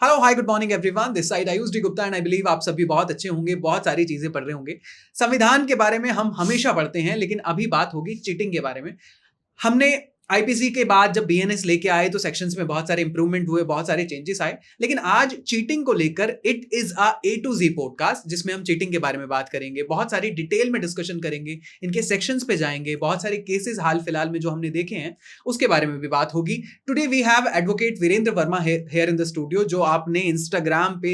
Hello hi good morning everyone, this side Ayush D Gupta and I believe आप सभी बहुत अच्छे होंगे, बहुत सारी चीजें पढ़ रहे होंगे। संविधान के बारे में हम हमेशा पढ़ते हैं, लेकिन अभी बात होगी चीटिंग के बारे में। हमने आईपीसी के बाद जब बीएनएस लेके आए तो सेक्शंस में बहुत सारे इंप्रूवमेंट हुए, बहुत सारे चेंजेस आए, लेकिन आज चीटिंग को लेकर it is a A to Z podcast जिसमें हम चीटिंग के बारे में बात करेंगे, बहुत सारी डिटेल में डिस्कशन करेंगे, इनके सेक्शंस पे जाएंगे, बहुत सारे केसेस हाल फिलहाल में जो हमने देखे हैं उसके बारे में भी बात होगी। Today we have advocate Virendra Verma here in the studio, जो आपने इंस्टाग्राम पे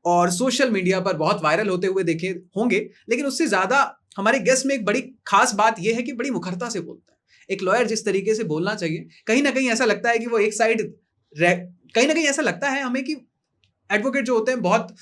और सोशल मीडिया पर बहुत वायरल होते हुए देखे होंगे, लेकिन उससे ज्यादा हमारे गेस्ट में एक बड़ी खास बात यह है कि बड़ी मुखरता से बोलता है। एक लॉयर जिस तरीके से बोलना चाहिए, कहीं ना कहीं ऐसा लगता है कि वो एक साइड, कहीं ना कहीं ऐसा लगता है हमें कि एडवोकेट जो होते हैं बहुत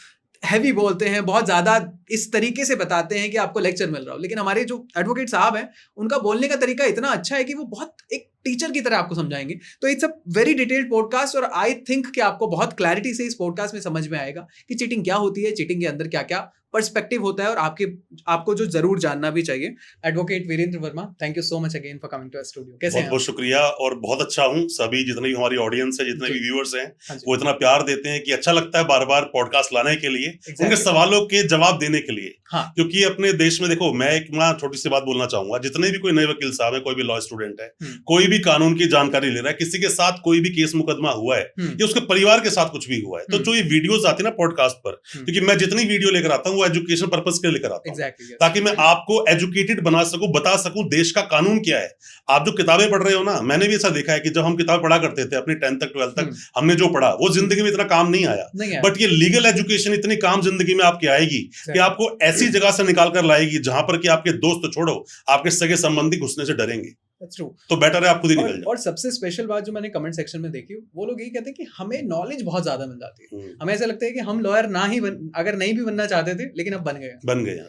हैवी बोलते हैं, बहुत ज्यादा इस तरीके से बताते हैं कि आपको लेक्चर मिल रहा हो, लेकिन हमारे जो एडवोकेट साहब हैं उनका बोलने का तरीका इतना अच्छा है कि वो बहुत एक टीचर की तरह आपको समझाएंगे। तो it's a very detailed podcast और आई थिंक कि आपको बहुत क्लैरिटी से इस पॉडकास्ट में समझ में आएगा कि चीटिंग क्या होती है, चीटिंग के अंदर क्या क्या पर्सपेक्टिव होता है और आपको जो जरूर जानना भी चाहिए। Advocate Virendra Verma, thank you so much again for coming to our studio. कैसे हैं? बहुत शुक्रिया और बहुत अच्छा हूँ। सभी जितने भी हमारी ऑडियंस है, जितने भी व्यूअर्स हैं, हाँ वो इतना प्यार देते हैं कि अच्छा लगता है बार बार पॉडकास्ट लाने के लिए, उनके सवालों के जवाब देने के लिए। हाँ। क्योंकि अपने देश में देखो, मैं एक छोटी सी बात बोलना चाहूंगा, जितने भी कोई नए वकील साहब है, कोई भी लॉ स्टूडेंट है, कोई भी कानून की जानकारी ले रहा है, किसी के साथ कोई भी केस मुकदमा हुआ है या उसके परिवार के साथ कुछ भी हुआ है, तो जो ये वीडियोस आती है ना पॉडकास्ट पर, क्योंकि मैं जितनी वीडियो लेकर आता हूँ वो एजुकेशन पर्पज के लेकर आता हूँ, ताकि मैं आपको एजुकेटेड बना सकूं, बता सकूं देश का कानून क्या है। आप जो किताबें पढ़ रहे हो ना, मैंने भी ऐसा देखा है कि जब हम किताब पढ़ा करते थे अपनी 10th तक 12th तक, हमने जो पढ़ा वो जिंदगी में इतना काम नहीं आया, बट ये लीगल एजुकेशन इतनी काम जिंदगी में आपकी आएगी कि आपको ऐसी जगह से निकाल कर लाएगी जहां पर कि आपके दोस्त छोड़ो, आपके सगे संबंधी घुसने से डरेंगे। तो बेटर है आप खुद ही निकल जाओ। और सबसे स्पेशल बात जो मैंने कमेंट सेक्शन में देखी, वो लोग यही कहते हैं कि हमें नॉलेज बहुत ज्यादा मिल जाती है। हमें ऐसा लगता है कि हम लॉयर अगर नहीं भी बनना चाहते थे, लेकिन अब बन गए।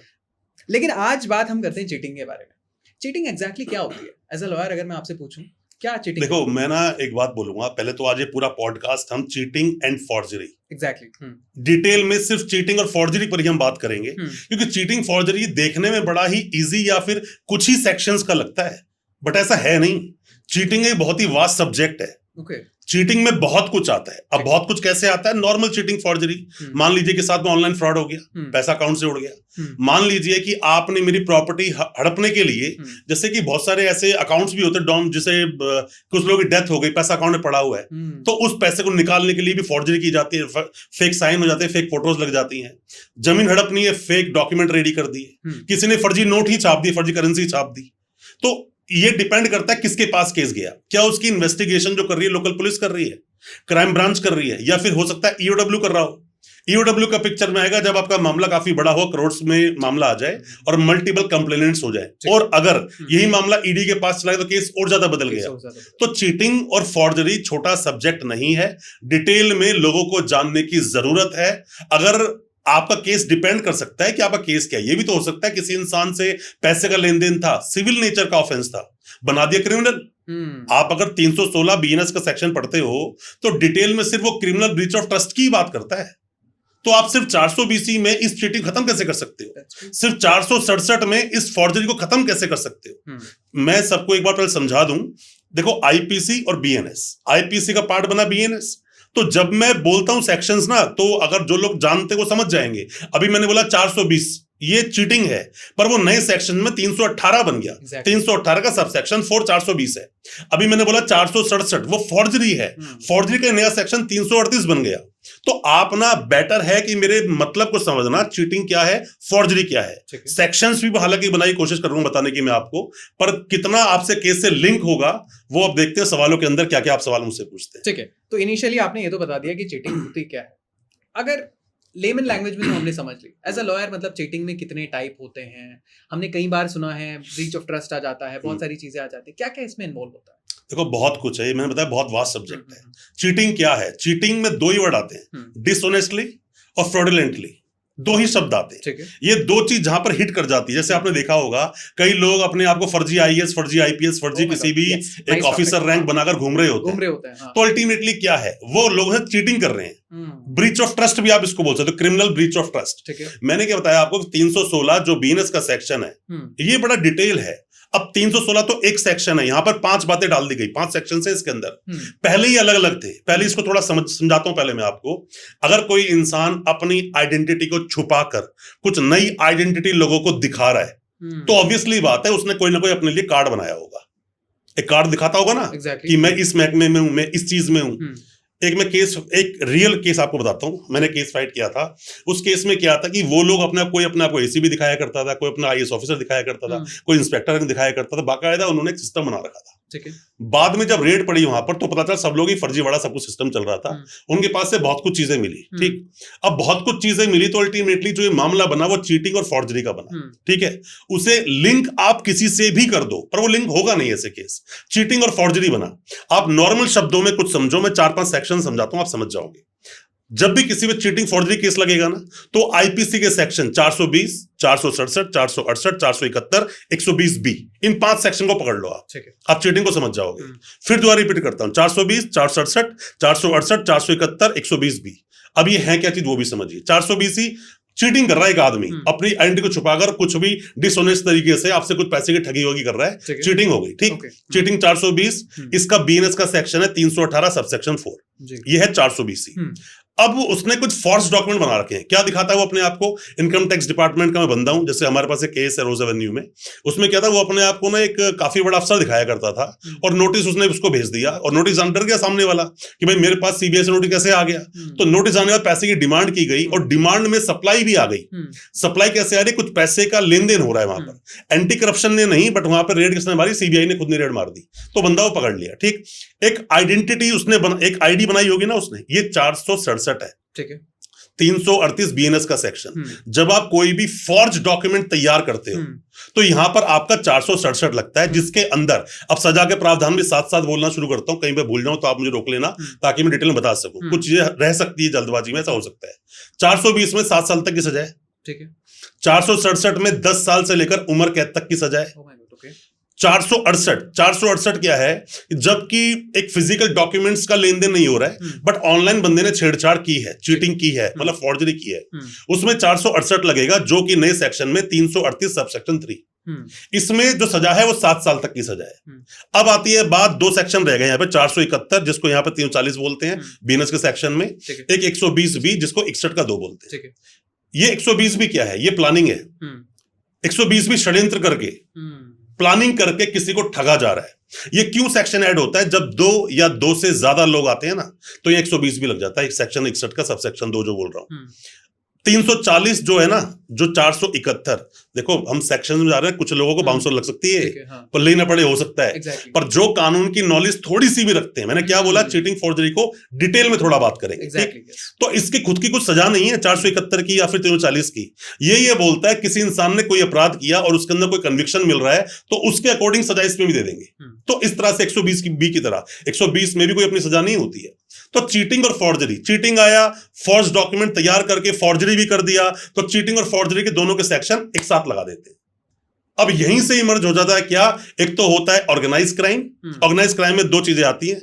लेकिन आज बात हम करते हैं चीटिंग के बारे में। चीटिंग एग्जैक्टली क्या होती है? एज अ लॉयर अगर मैं आपसे पूछूं, क्या चीटिंग? देखो, मैं ना एक बात बोलूंगा, पहले तो आज ये पूरा पॉडकास्ट हम cheating and forgery, exactly detail में सिर्फ चीटिंग और फॉर्जरी पर ही हम बात करेंगे, क्योंकि चीटिंग फॉर्जरी देखने में बड़ा ही इजी या फिर कुछ ही सेक्शंस का लगता है, बट ऐसा है नहीं। चीटिंग एक बहुत ही वास्ट सब्जेक्ट है। चीटिंग में बहुत कुछ आता है। अब बहुत कुछ कैसे आता है? नॉर्मल चीटिंग फॉर्जरी, मान लीजिए कि साथ में ऑनलाइन फ्रॉड हो गया, पैसा अकाउंट से उड़ गया। मान लीजिए कि आपने मेरी प्रॉपर्टी हड़पने के लिए, जैसे कि बहुत सारे ऐसे अकाउंट्स भी होते हैं जिसे कुछ लोगों की डेथ हो गई, पैसा अकाउंट में पड़ा हुआ है, तो उस पैसे को निकालने के लिए भी फॉर्जरी की जाती है, फेक साइन हो जाते हैं, फेक फोटोज लग जाती हैं। जमीन हड़पनी है, फेक डॉक्यूमेंट रेडी कर दिए, किसी ने फर्जी नोट ही छाप दी, फर्जी करेंसी छाप दी। तो ये डिपेंड करता है किसके पास केस गया, क्या उसकी इन्वेस्टिगेशन जो कर रही है लोकल पुलिस कर रही है, क्राइम ब्रांच कर रही है, या फिर हो सकता है ईओडब्ल्यू कर रहा हो। ईओडब्ल्यू का पिक्चर में आएगा जब आपका मामला काफी बड़ा हो, करोड़ में मामला आ जाए और मल्टीपल कंप्लेनेंट्स हो जाए, और अगर यही मामला ईडी के पास चला गया तो केस और ज्यादा बदल गया। तो चीटिंग और फॉर्जरी छोटा सब्जेक्ट नहीं है, डिटेल में लोगों को जानने की जरूरत है। अगर आपका केस डिपेंड कर सकता है कि आपका केस क्या है। ये भी तो हो सकता है किसी इंसान से पैसे का लेन देन था, सिविल नेचर का ऑफेंस था, बना दिया क्रिमिनल। आप अगर 316 बीएनएस का सेक्शन पढ़ते हो तो डिटेल में सिर्फ वो क्रिमिनल ब्रीच ऑफ ट्रस्ट की बात करता है। तो आप सिर्फ 420 में इस चीटिंग खत्म कैसे कर सकते हो? सिर्फ 467 में इस फॉर्जरी को खत्म कैसे कर सकते हो? मैं सबको एक बार पहले समझा दूं। देखो, आईपीसी और बीएनएस, आईपीसी का पार्ट बना बीएनएस। तो जब मैं बोलता हूं सेक्शंस ना, तो अगर जो लोग जानते वो समझ जाएंगे। अभी मैंने बोला 420, ये चीटिंग है, पर वो नए सेक्शन में 318 बन गया। 318 का सब सेक्शन 420 है। अभी मैंने बोला 467, वो फॉर्जरी है। फॉर्जरी का नया सेक्शन 338 बन गया। तो आप ना बेटर है कि मेरे मतलब को समझना, चीटिंग क्या है, फॉर्जरी क्या है। सेक्शंस भी हालांकि बनाई कोशिश करूंगा बताने की मैं आपको, पर कितना आपसे केस से लिंक होगा वो अब देखते हैं सवालों के अंदर क्या क्या आप सवाल मुझसे पूछते हैं। ठीक है, तो इनिशियली आपने ये तो बता दिया कि चीटिंग होती क्या है। अगर लेमन लैंग्वेज में तो हमने समझ ली, एज अ लॉयर मतलब चीटिंग में कितने टाइप होते हैं, हमने कई बार सुना है, ब्रीच ऑफ ट्रस्ट आ जाता है, बहुत सारी चीजें आ जाती है, क्या क्या इसमें इन्वॉल्व होता है? देखो, बहुत कुछ है, मैंने बताया बहुत वास्ट सब्जेक्ट है। चीटिंग क्या है? चीटिंग में दो ही वर्ड आते हैं, डिसऑनेस्टली और फ्रॉडुलेंटली। दो ही शब्द आते हैं। ये दो चीज जहां पर हिट कर जाती है, जैसे आपने देखा होगा कई लोग अपने आप को फर्जी आईएएस, फर्जी आईपीएस, फर्जी किसी भी एक ऑफिसर रैंक बनाकर घूम रहे होते हैं। तो अल्टीमेटली क्या है? वो लोग चीटिंग कर रहे हैं। ब्रीच ऑफ ट्रस्ट भी आप इसको बोल सकते हो, क्रिमिनल ब्रीच ऑफ ट्रस्ट। मैंने क्या बताया आपको, 316 जो बीएनएस का सेक्शन है, ये बड़ा डिटेल है। अब 316 तो एक सेक्शन है, यहां पर 5 बातें डाल दी गई, 5 सेक्शन है इसके अंदर। पहले ही अलग अलग थे। पहले इसको थोड़ा समझाता हूं पहले मैं आपको। अगर कोई इंसान अपनी आइडेंटिटी को छुपाकर कुछ नई आइडेंटिटी लोगों को दिखा रहा है तो ऑब्वियसली बात है उसने कोई ना कोई अपने लिए कार्ड बनाया होगा, एक कार्ड दिखाता होगा ना कि मैं इस महकमे में हूं, मैं इस चीज में हूं। एक रियल केस आपको बताता हूं, मैंने केस फाइट किया था। उस केस में क्या था कि वो लोग अपने आप को एसीबी दिखाया करता था, कोई अपना आईएएस ऑफिसर दिखाया करता था, कोई इंस्पेक्टर दिखाया करता था, बाकायदा उन्होंने एक सिस्टम बना रखा था। ठीक है। बाद में जब रेड पड़ी वहां पर तो पता चला सब लोग ही फर्जीवाड़ा सब कुछ सिस्टम चल रहा था। उनके पास से बहुत कुछ चीजें मिली। ठीक, अब बहुत कुछ चीजें मिली तो अल्टीमेटली जो ये मामला बना वो चीटिंग और फॉर्जरी का बना। ठीक है, उसे लिंक आप किसी से भी कर दो पर वो लिंक होगा नहीं। ऐसे केस चीटिंग और फॉर्जरी बना। आप नॉर्मल शब्दों में कुछ समझो, मैं 4-5 सेक्शन समझाता हूं, आप समझ जाओगे। जब भी किसी में चीटिंग फॉर्जरी केस लगेगा ना तो आईपीसी के सेक्शन 420, 467, 468, 471, 120 बी, इन 5 सेक्शन को पकड़ लो आप चीटिंग को समझ जाओगे। फिर दोबारा रिपीट करता हूं, 420, 467, 468, 471, 120 बी। अब ये है क्या चीज वो भी समझिए। 420 ही चीटिंग कर रहा है एक आदमी, अपनी आइडेंटिटी को छुपाकर कुछ भी डिसऑनेस्ट तरीके से आपसे कुछ पैसे की ठगी वगी कर रहा है, चीटिंग हो गई। ठीक, चीटिंग 420, इसका बीएनएस का सेक्शन है 318 सबसेक्शन 4, ये है 420। अब उसने कुछ फॉर्स डॉक्यूमेंट बना रखे हैं। क्या दिखाता है वो अपने आप को, इनकम टैक्स डिपार्टमेंट का मैं बंदा हूं, जैसे हमारे पास एक केस है रोज एवेन्यू में, उसमें क्या था वो अपने आप को ना एक काफी बड़ा अफसर दिखाया करता था और नोटिस उसने उसको भेज दिया और नोटिस डर गया सामने वाला कि भाई मेरे पास सीबीआई से नोटिस कैसे आ गया। तो नोटिस आने के बाद पैसे की डिमांड की गई और डिमांड में सप्लाई भी आ गई। सप्लाई कैसे आ रही, कुछ पैसे का लेन देन हो रहा है वहां पर। एंटी करप्शन ने नहीं, बट वहां पर रेड किसने मारी, सीबीआई ने खुद ने रेड मार दी, तो बंदा वो पकड़ लिया। ठीक, एक आइडेंटिटी उसने एक आईडी बनाई होगी ना उसने, ये 467 है। ठीक है, 338 बीएनएस का सेक्शन। जब आप कोई भी फॉर्ज डॉक्यूमेंट तैयार करते हो तो यहां पर आपका 467 लगता है, जिसके अंदर अब सजा के प्रावधान भी साथ साथ बोलना शुरू करता हूं, कहीं पे भूल जाऊं तो आप मुझे रोक लेना ताकि मैं डिटेल में बता सकूं। कुछ चीजें रह सकती है जल्दबाजी में, ऐसा हो सकता है। 420 में 7 साल तक की सजा है। ठीक है, 467 में 10 साल से लेकर उम्र कैद तक की सजा है। 468 क्या है, जबकि एक फिजिकल डॉक्यूमेंट्स का लेन देन नहीं हो रहा है बट ऑनलाइन बंदे ने छेड़छाड़ की है, चीटिंग की है, मतलब फॉर्जरी की है, उसमें 468 लगेगा, जो कि नए सेक्शन में 338 सबसेक्शन 3। इसमें जो सजा है वो 7 साल तक की सजा है। अब आती है बात, 2 सेक्शन रह गए यहाँ पे, 471 जिसको यहाँ पे 340 बोलते हैं बीएनएस के सेक्शन में, एक 120 बी जिसको 61 का 2 बोलते हैं। ये 120 भी क्या है, ये प्लानिंग है। 120 भी षड्यंत्र करके, प्लानिंग करके किसी को ठगा जा रहा है। ये क्यों सेक्शन ऐड होता है, जब 2 या 2 से ज्यादा लोग आते हैं ना तो ये 120 भी लग जाता है, एक सेक्शन 61 का सबसेक्शन 2 जो बोल रहा हूं। 340 जो है ना, जो 471, देखो हम सेक्शन में जा रहे हैं, कुछ लोगों को बाउंसर लग सकती है, पर लेना पड़े हो सकता है, पर जो कानून की नॉलेज थोड़ी सी भी रखते हैं, मैंने क्या बोला, चीटिंग फॉर्जरी को डिटेल में थोड़ा बात करेंगे। तो इसकी खुद की कुछ सजा नहीं है 471 की या फिर 340 की। ये बोलता है किसी इंसान ने कोई अपराध किया और उसके अंदर कोई कन्विक्शन मिल रहा है तो उसके अकॉर्डिंग सजा इसमें भी दे देंगे। तो इस तरह से 120 की बी की तरह 120 में भी कोई अपनी सजा नहीं होती है। तो चीटिंग और फॉर्जरी, चीटिंग आया, फॉर्ज डॉक्यूमेंट तैयार करके फॉर्जरी भी कर दिया, तो चीटिंग और फॉर्जरी के दोनों के सेक्शन एक साथ लगा देते हैं। अब यहीं से इमर्ज हो जाता है क्या, एक तो होता है ऑर्गेनाइज क्राइम। ऑर्गेनाइज क्राइम में 2 चीजें आती हैं।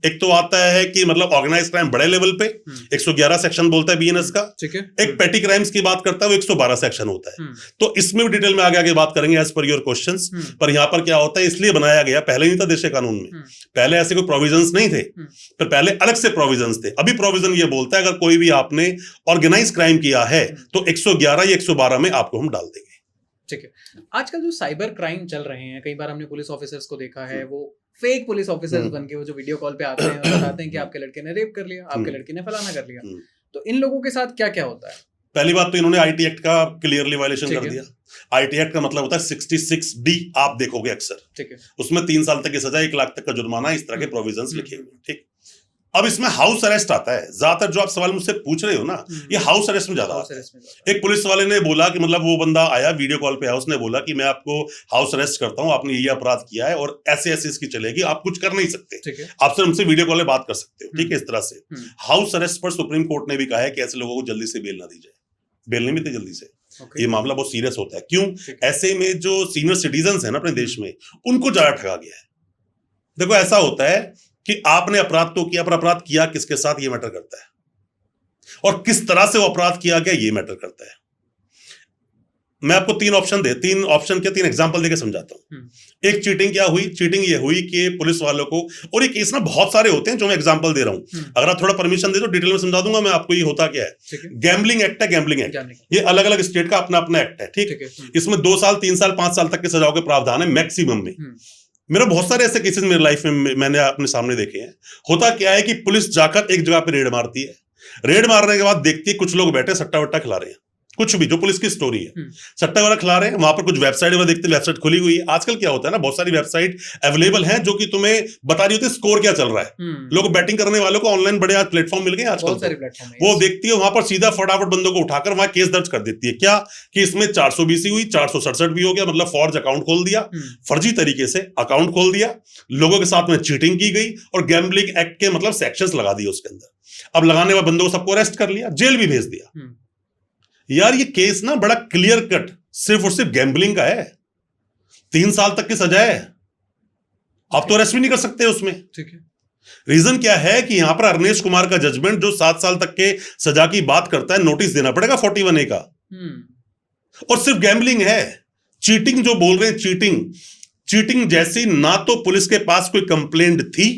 एक तो आता है कि मतलब ऑर्गेनाइज क्राइम बड़े लेवल पे 111 सेक्शन बोलता है बीएनएस का। एक पेटी क्राइम्स की बात करता है वो 112 सेक्शन होता है। तो इसमें भी डिटेल में आगे आगे बात करेंगे एज पर योर क्वेश्चंस। पर यहां पर क्या होता है, इसलिए बनाया गया, पहले नहीं था देश के कानून में, पहले ऐसे कोई प्रोविजंस नहीं थे, पर पहले अलग से प्रोविजंस थे। अभी प्रोविजन ये बोलता है अगर कोई भी आपने ऑर्गेनाइज क्राइम किया है तो 111 या 112 में आपको हम डाल देंगे। ठीक है, आजकल जो साइबर क्राइम चल रहे हैं, कई बार हमने पुलिस ऑफिसर्स को देखा है, वो फेक पुलिस ऑफिसर्स बन के वो जो वीडियो कॉल पे आते हैं और बताते हैं कि आपके लड़के ने रेप कर लिया, आपके लड़के ने फलाना कर लिया। तो इन लोगों के साथ क्या क्या होता है? पहली बात तो इन्होंने आईटी एक्ट का क्लियरली वायलेशन कर दिया। आईटी एक्ट का मतलब होता है 66D, आप देखोगे अक्सर, ठीक है, उसमें 3 साल तक की सजा, 1 लाख तक का जुर्माना, इस तरह के प्रोविजंस लिखे हुए। ठीक, अब इसमें हाउस अरेस्ट आता है। ज्यादातर जो आप सवाल मुझसे पूछ रहे हो ना, ये हाउस अरेस्ट में ज्यादा आता है। एक पुलिस वाले ने बोला कि मतलब वो बंदा आया वीडियो कॉल पे, उसने बोला कि मैं आपको हाउस अरेस्ट करता हूं, आपने ये अपराध किया है और ऐसे ऐसे इसकी चलेगी, आप कुछ कर नहीं सकते, आप सिर्फ हमसे वीडियो कॉल पे बात कर सकते हो। ठीक है, इस तरह से हाउस अरेस्ट पर सुप्रीम कोर्ट ने भी कहा है कि ऐसे लोगों को जल्दी से बेल ना दी जाए, बेल नहीं मिलती जल्दी से। ये मामला बहुत सीरियस होता है। क्यों? ऐसे में जो सीनियर सिटीजन है ना अपने देश में, उनको ज्यादा ठगा गया है। देखो ऐसा होता है कि आपने अपराध तो किया, पर अपराध किया किसके साथ ये मैटर करता है, और किस तरह से वो अपराध किया गया ये मैटर करता है। मैं आपको तीन ऑप्शन के तीन एग्जांपल देके समझाता हूं। एक चीटिंग क्या हुई, चीटिंग ये हुई कि पुलिस वालों को, और ये केस ना बहुत सारे होते हैं जो मैं एग्जांपल दे रहा हूं, अगर आप थोड़ा परमिशन दे तो डिटेल में समझा दूंगा मैं आपको ये होता क्या है। गैम्बलिंग एक्ट है, गैम्बलिंग एक्ट, ये अलग अलग स्टेट का अपना अपना एक्ट है, ठीक। इसमें 2 साल 3 साल 5 साल तक के सजाओं के प्रावधान है मैक्सिमम में। मेरा बहुत सारे ऐसे केसेस मेरे लाइफ में मैंने अपने सामने देखे हैं। होता क्या है कि पुलिस जाकर एक जगह पे रेड मारती है, रेड मारने के बाद देखती है कुछ लोग बैठे सट्टा वट्टा खिला रहे हैं, कुछ भी जो पुलिस की स्टोरी है, सट्टा वगैरह खिला रहे हैं। वहां पर कुछ वेबसाइट वगैरह देखते हैं, वेबसाइट खुली हुई है। आजकल क्या होता है ना, बहुत सारी वेबसाइट अवेलेबल हैं जो कि तुम्हें बता रही होती है स्कोर क्या चल रहा है। लोग बैटिंग करने वालों को ऑनलाइन बड़े आज प्लेटफॉर्म मिल गए आजकल, वो देखती है वहां पर सीधा फटाफट बंदों को उठाकर वहां केस दर्ज कर देती है। क्या कि इसमें 420 हुई, 467 भी हो गया, मतलब फॉर्ज अकाउंट खोल दिया, फर्जी तरीके से अकाउंट खोल दिया, लोगों के साथ में चीटिंग की गई और गैम्बलिंग एक्ट के मतलब सेक्शंस लगा दिए उसके अंदर। अब लगाने वाले बंदों को सबको अरेस्ट कर लिया, जेल भी भेज दिया। यार ये केस ना बड़ा क्लियर कट सिर्फ और सिर्फ गैम्बलिंग का है, 3 साल तक की सजा है, आप तो अरेस्ट भी नहीं कर सकते उसमें। ठीक है, रीजन क्या है कि यहां पर अरनेश कुमार का जजमेंट जो 7 साल तक के सजा की बात करता है, नोटिस देना पड़ेगा 41A का, और सिर्फ गैम्बलिंग है। चीटिंग जो बोल रहे हैं, चीटिंग जैसी ना तो पुलिस के पास कोई कंप्लेंट थी।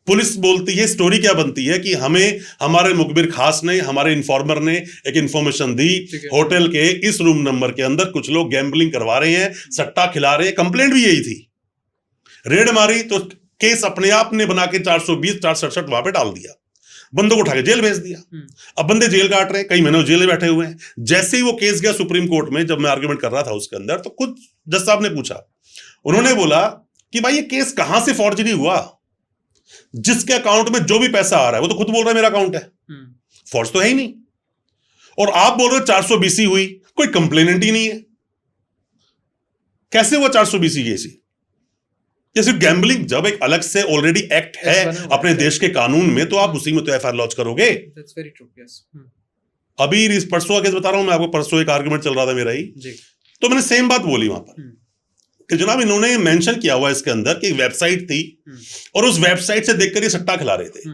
पुलिस बोलती है, स्टोरी क्या बनती है कि हमें हमारे मुखबिर खास ने, हमारे इन्फॉर्मर ने एक इंफॉर्मेशन दी, होटल के इस रूम नंबर के अंदर कुछ लोग गैम्बलिंग करवा रहे हैं, सट्टा खिला रहे हैं। कंप्लेंट भी यही थी, रेड मारी तो केस अपने आप ने बना के 420 467 वहां पे डाल दिया, बंदों को उठा के जेल भेज दिया। अब बंदे जेल काट रहे हैं, कई महीनों जेल में बैठे हुए हैं। जैसे ही वो केस गया सुप्रीम कोर्ट में, जब मैं आर्ग्यूमेंट कर रहा था उसके अंदर, तो खुद जज साहब ने पूछा, उन्होंने बोला कि भाई ये केस कहां से फॉर्जरी हुआ, जिसके अकाउंट में जो भी पैसा आ रहा है वो तो खुद बोल रहा है मेरा अकाउंट है, फॉर्ज तो है ही नहीं, और आप बोल रहे हो 420 हुई, कोई कंप्लेनेंट ही नहीं है, कैसे हुआ 420 केस? ये सिर्फ गैम्बलिंग, जब एक अलग से ऑलरेडी एक्ट है अपने देश के कानून में, तो आप उसी में तो एफआईआर लॉन्च करोगे। That's very true, yes. अभी परसों का केस बता रहा हूं मैं आपको, परसों एक आर्गुमेंट चल रहा था मेरा ही, तो मैंने सेम बात बोली वहां पर कि जनाब इन्होंने मेंशन किया हुआ इसके अंदर कि वेबसाइट थी और उस वेबसाइट से देखकर ये सट्टा खिला रहे थे।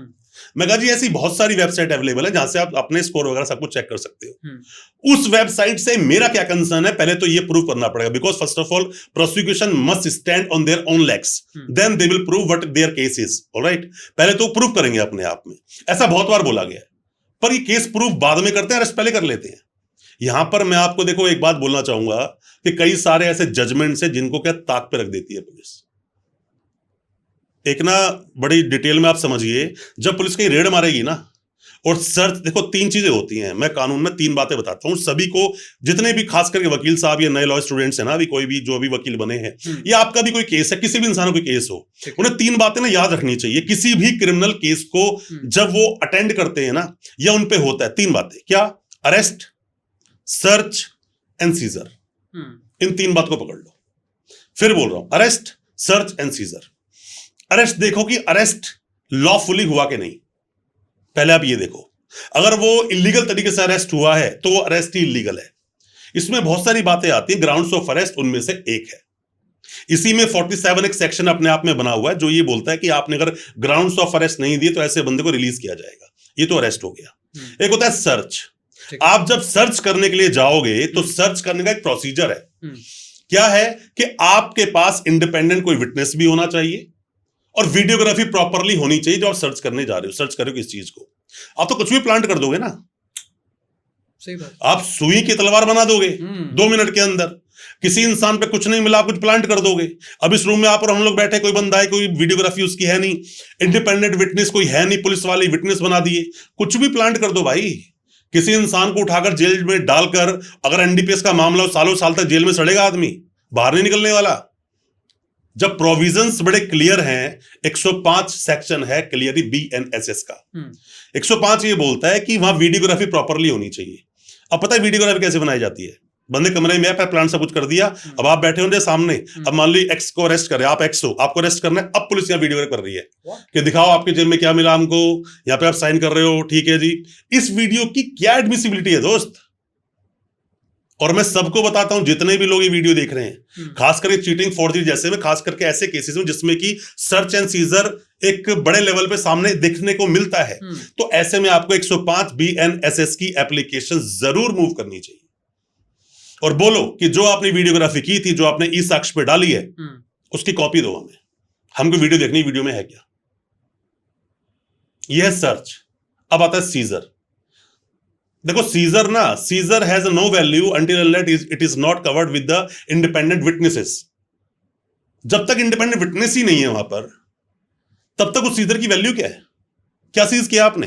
मैं कहा जी ऐसी बहुत सारी वेबसाइट अवेलेबल है जहां से आप अपने स्कोर वगैरह सब कुछ चेक कर सकते हो। उस वेबसाइट से मेरा क्या कंसर्न है, पहले तो ये प्रूव करना पड़ेगा, because first of all prosecution must stand on their own legs, then they will prove what their case is. Alright, पहले तो प्रूव करेंगे अपने आप में, ऐसा बहुत बार बोला गया है, पर ये केस प्रूव बाद में करते हैं, अरेस्ट पहले कर लेते हैं। यहां पर मैं आपको देखो एक बात बोलना चाहूंगा कि कई सारे ऐसे जजमेंट्स हैं जिनको क्या ताक पे रख देती है पुलिस। एक ना बड़ी डिटेल में आप समझिए, जब पुलिस कहीं रेड मारेगी ना और सर्च, देखो 3 चीजें होती हैं, मैं कानून में 3 बातें बताता हूं सभी को, जितने भी खास करके वकील साहब या नए लॉ स्टूडेंट्स हैं ना, अभी कोई भी जो भी वकील बने हैं, या आपका भी कोई केस है, किसी भी इंसान को केस हो, उन्हें 3 बातें ना याद रखनी चाहिए किसी भी क्रिमिनल केस को जब वो अटेंड करते हैं ना, या उन पे होता है। 3 बातें क्या? Arrest, search and seizure. इन 3 बात को पकड़ लो। फिर बोल रहा हूं, arrest, search and seizure. Arrest देखो कि अरेस्ट लॉफुली हुआ कि नहीं, पहले आप ये देखो। अगर वो इलीगल तरीके से अरेस्ट हुआ है तो वो अरेस्ट ही इलीगल है। इसमें बहुत सारी बातें आती हैं, ग्राउंड्स ऑफ अरेस्ट उनमें से एक है। इसी में 47 एक सेक्शन अपने आप में बना हुआ है जो ये बोलता है कि आपने अगर ग्राउंड्स ऑफ अरेस्ट नहीं दिए तो ऐसे बंदे को रिलीज किया जाएगा। ये तो अरेस्ट हो गया। एक होता है सर्च। आप जब सर्च करने के लिए जाओगे तो सर्च करने का एक प्रोसीजर है। क्या है कि आपके पास इंडिपेंडेंट कोई विटनेस भी होना चाहिए और वीडियोग्राफी प्रॉपरली होनी चाहिए। जो आप सर्च करने जा रहे हो, सर्च करोगे इस चीज को, आप तो कुछ भी प्लांट कर दोगे ना, सही बात। आप सुई की तलवार बना दोगे 2 मिनट के अंदर। किसी इंसान पे कुछ नहीं मिला, आप कुछ प्लांट कर दोगे। अब इस रूम में आप और हम लोग बैठे, कोई बंदा है, कोई वीडियोग्राफी उसकी है नहीं, इंडिपेंडेंट विटनेस कोई है नहीं, पुलिस वाले विटनेस बना दिए, कुछ भी प्लांट कर दो भाई। किसी इंसान को उठाकर जेल में डालकर, अगर एनडीपीएस का मामला हो, सालों साल तक जेल में सड़ेगा आदमी, बाहर नहीं निकलने वाला। जब प्रोविजंस बड़े क्लियर हैं, 105 सेक्शन है क्लियरली बीएनएसएस का। 105 ये बोलता है कि वहां वीडियोग्राफी प्रॉपरली होनी चाहिए। अब पता है वीडियोग्राफी कैसे बनाई जाती है? बंदे कमरे में प्लान सब कुछ कर दिया, अब आप बैठे होंगे सामने, अब मान ली एक्स को अरेस्ट करे, आप एक्स हो, आपको अरेस्ट करना है, अब पुलिस यहाँ वीडियो कर रही है कि दिखाओ आपके जेल में क्या मिला हमको, यहाँ पे आप साइन कर रहे हो, ठीक है जी। इस वीडियो की क्या एडमिसिबिलिटी है दोस्त? और मैं सबको बताता हूं, जितने भी लोग ये वीडियो देख रहे हैं, खास करके चीटिंग फॉर्जरी जैसे में, खास करके ऐसे केसेस में जिसमें कि सर्च एंड सीजर एक बड़े लेवल पे सामने देखने को मिलता है, तो ऐसे में आपको 105 बीएनएसएस की एप्लीकेशन जरूर मूव करनी चाहिए। और बोलो कि जो आपने वीडियोग्राफी की थी, जो आपने ई साक्ष्य पे डाली है, उसकी कॉपी दो हमें, हमको वीडियो देखनी, वीडियो में है क्या। यह है सर्च। अब आता है सीजर। देखो seizure has no value until it is not covered with the independent witnesses. जब तक इंडिपेंडेंट विटनेस ही नहीं है वहां पर, तब तक उस सीजर की वैल्यू क्या है? क्या सीज किया आपने?